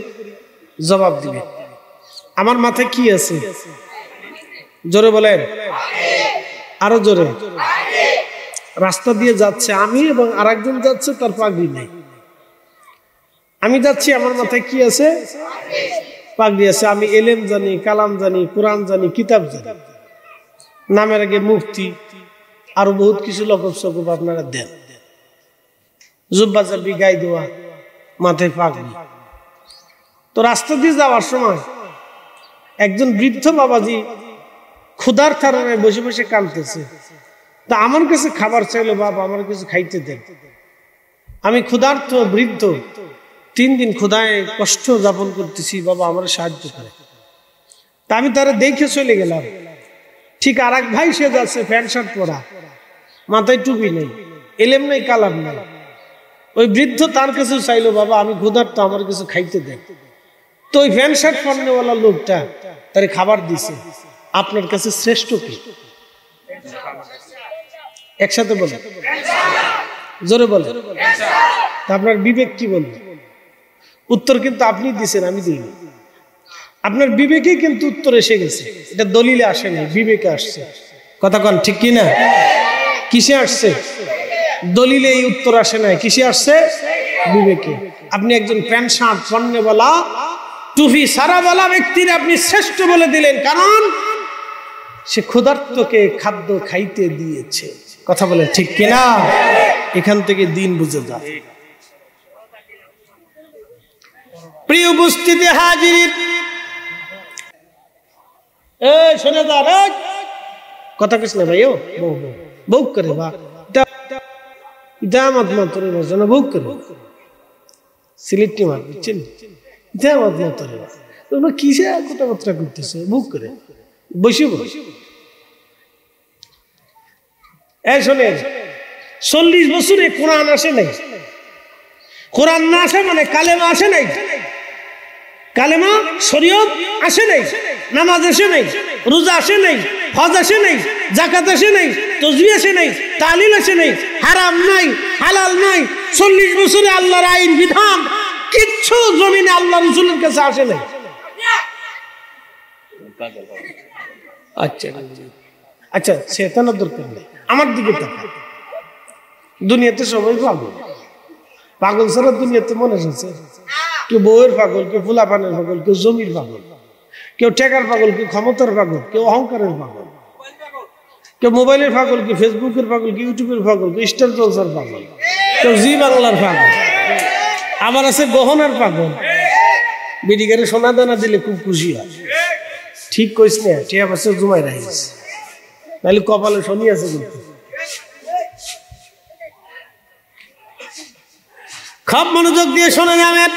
জবাব দিবে। আমার মাথায় কি আছে? জোরে বলেন, আরো জোরে। রাস্তা দিয়ে যাচ্ছে আমি এবং আরেকজন যাচ্ছে, তার পাগড়ি নেই। আমি যাচ্ছি, আমার মাথায় কি আছে? পাগড়ি আছে। আমি এলেম জানি, কালাম জানি, কোরআন জানি, কিতাব জানি। নামের আগে মুফতি, আরো বহুত কিছু লকব সকব আপনারা দেন। জুব্বা জাবি, গাই দেওয়া, মাথায় পাগড়ি। তো রাস্তা দিয়ে যাওয়ার সময় একজন বৃদ্ধ বাবাজি ক্ষুধার তাড়নায় বসে বসে কাঁদতেছে। তা আমার কাছে খাবার চাইলো, বাবা আমার কিছু খাইতে দেন। আমি ক্ষুধার্ত বৃদ্ধ, 3 দিন ক্ষুধায় কষ্ট যাপন করতেছি, বাবা আমার সাহায্য করে। তা আমি তারা দেখে চলে গেলাম। ঠিক আর এক ভাই সে যাচ্ছে, প্যান্ট শার্ট পরা, মাথায় টুপি নেই, এলেম নেই, কালাম নেই। ওই বৃদ্ধ তার কাছে চাইলো, বাবা আমি ক্ষুধার্ত, আমার কিছু খাইতে দেন। তো ওই প্যান্ট শার্ট পরনেওয়ালা লোকটা তারে খাবার দিছে। আপনার কাছে শ্রেষ্ঠ কি? একসাথে বলে, জোরে বলে। আপনার বিবেক কি বলবে? উত্তর কিন্তু আপনি দিছেন, আমি দিইনি। আপনার বিবেকেই কিন্তু উত্তর এসে গেছে। এটা দলিলে আসে নাই, বিবেকে আসছে। কথা কন ঠিক কি না? কিসে আসছে? দলিলে এই উত্তর আসে নাই, কিসে আসছে? বিবেকে। আপনি একজন প্যান্ট শার্ট পরনেওয়ালা, টুপি সারাওয়ালা ব্যক্তির আপনি শ্রেষ্ঠ বলে দিলেন, কারণ সে ক্ষুধার্তকে খাদ্য খাইতে দিয়েছে। কথা বলে ঠিক কিনা? এখান থেকে দিন বুঝে যায়। প্রিয় উপস্থিতি হাজির, এই শুনে যা, কথা কিছু না ভাই, ও বউ করে বা দামাত মাতরে না, বউ করে সিলেক্টি মার, বুঝছেন? দামাত মাতরে তোমরা কিসে কথাবার্তা করতেছে? বউ করে বসে বসে। এই শোনেন, 40 বছরে কোরআন আসে নাই। কোরআন না আসে মানে কালেমা আসে নাই, কালেমা শরীয়ত আসে নাই, নামাজ আসে নাই, রোজা আসে নাই, হজ আসে নাই, যাকাত আসে নাই, তাসবিহ আসে নাই, তাহলিল আসে নাই, হারাম নাই, হালাল নাই। 40 বছরে আল্লাহর আইন বিধান কিচ্ছু জমিনে আল্লাহ রাসূলের কাছে আসে নাই। আচ্ছা আচ্ছা, শয়তানের দরকার নেই, আমার দিকে তাকান। দুনিয়াতে সবাই পাগল, পাগল ছাড়া দুনিয়াতে মনে আছে? কেউ বউয়ের পাগল, কেউ ফুলাপানের পাগল, কেউ জমির পাগল, কেউ টেকার পাগল, কেউ ক্ষমতার পাগল, কেউ অহংকারের পাগল, কেউ মোবাইলের পাগল, কেউ ফেসবুকের পাগল, কেউ ইউটিউবের পাগল, কেউ স্টার জলসার পাগল, কেউ জি বাংলার পাগল। আবার আছে গহনার পাগল, বিডিগারে সোনা দানা দিলে খুব খুশি হয়। ঠিক কইস না, টিয়া বছর জুমাই রাখিস, তাহলে কপালে শনি আছে। কিন্তু খুব মনোযোগ দিয়ে শোনা যাবেন,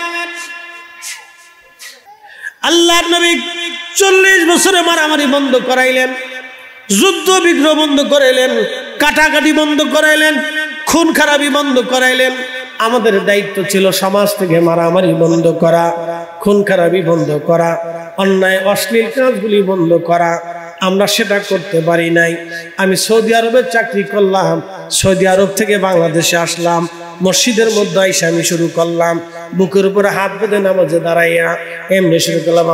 আল্লাহর নবী 40 বছরে মারামারি বন্ধ করাইলেন, যুদ্ধ বিগ্রহ বন্ধ করাইলেন, কাটাকাটি বন্ধ করাইলেন, খুন খারাপি বন্ধ করাইলেন। আমাদের দায়িত্ব ছিল সমাজ থেকে মারামারি বন্ধ করা, খুন খারাপি বন্ধ করা, অন্যায় অশ্লীল কাজগুলি বন্ধ করা। আমরা সেটা করতে পারি নাই। আমি সৌদি আরবে চাকরি করলাম, সৌদি আরব থেকে বাংলাদেশে আসলাম, মসজিদের মধ্যে আইসা আমি শুরু করলাম, বুকের উপরে হাত বেঁধে নামাজে দাঁড়াইয়া এমনি শুরু করলাম।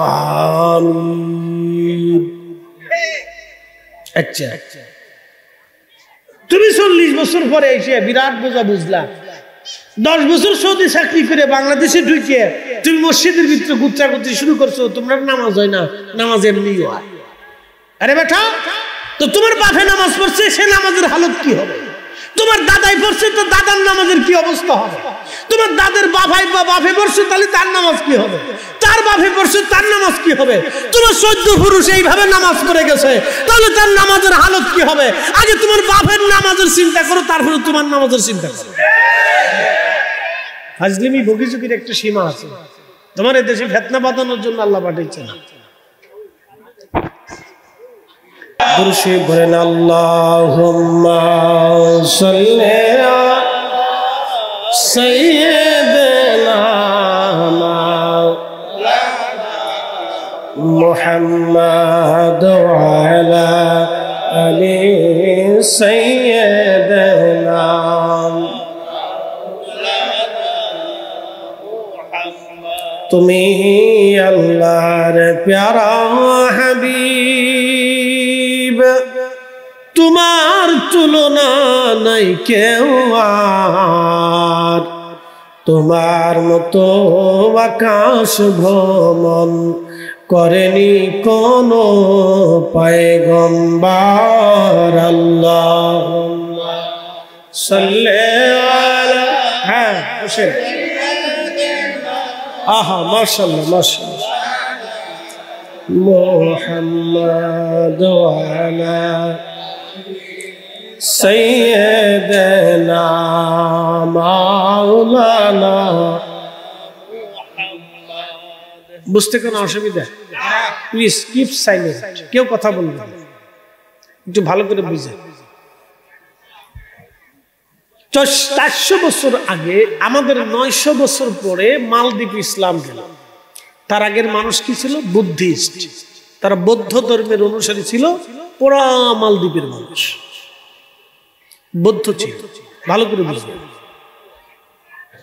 আচ্ছা, তুমি 40 বছর পরে এসে বিরাট বোঝা বুঝলা। 10 বছর সৌদি চাকরি করে বাংলাদেশে ঢুকে তুমি মসজিদের ভিতরে গুচ্ছাগুচ্ছি শুরু করছো, তোমরা নামাজ হয় না, নামাজ এমনি হয়। আরে বেটা, তো তোমার বাপে নামাজ পড়ছে, সে নামাজের হালত কি হবে? তোমার দাদাই পড়ছে, তো দাদার নামাজের কি অবস্থা হবে? তোমার দাদের বাবাই বা বাপে পড়ছে, তাহলে তার নামাজ কি হবে? তার বাপে পড়ছে, তার নামাজ কি হবে? তোমার 14 পুরুষ এইভাবে নামাজ করে গেছে, তাহলে তার নামাজের হালত কি হবে? আগে তোমার বাপের নামাজের চিন্তা করো, তারপরে তোমার নামাজের চিন্তা করো। ফাজলিমি বকিঝুকির একটা সীমা আছে। তোমার এই দেশে ফিতনা বাঁধানোর জন্য আল্লাহ পাঠাইছে না। দুরূদে পড়েন, আল্লাহুম্মা সাল্লি আলা সাইয়্যিদিনা মুহাম্মাদ ওয়া আলা আলি সাইয়্যিদিনা। তুমি আল্লাহর প্যারা হাবিব, তোমার তুলনা নাই কেউ আর, তোমার মতো আকাশ ভ্রমণ করেনি কোনো পয়গম্বর। আল্লাহুম্মা সাল্লি আলা, হ্যাঁ বসে, আহা মাশাআল্লাহ মাশাআল্লাহ, মুহাম্মাদ ওয়া আলা সাইয়্যিদিনা মাওলানা। বুঝতে কোনো অসুবিধা? প্লিজ কিপ সাইলেন্ট, কেউ কথা বলবে না, একটু ভালো করে বুঝে। 400 বছর আগে, আমাদের 900 বছর পরে মালদ্বীপ ইসলাম গেল। তার আগের মানুষ কি ছিল? বুদ্ধিস্ট, তারা বৌদ্ধ ধর্মের অনুসারী ছিল। পুরা মালদ্বীপের মানুষ বৌদ্ধ ছিল, ভালো করে বুঝবে।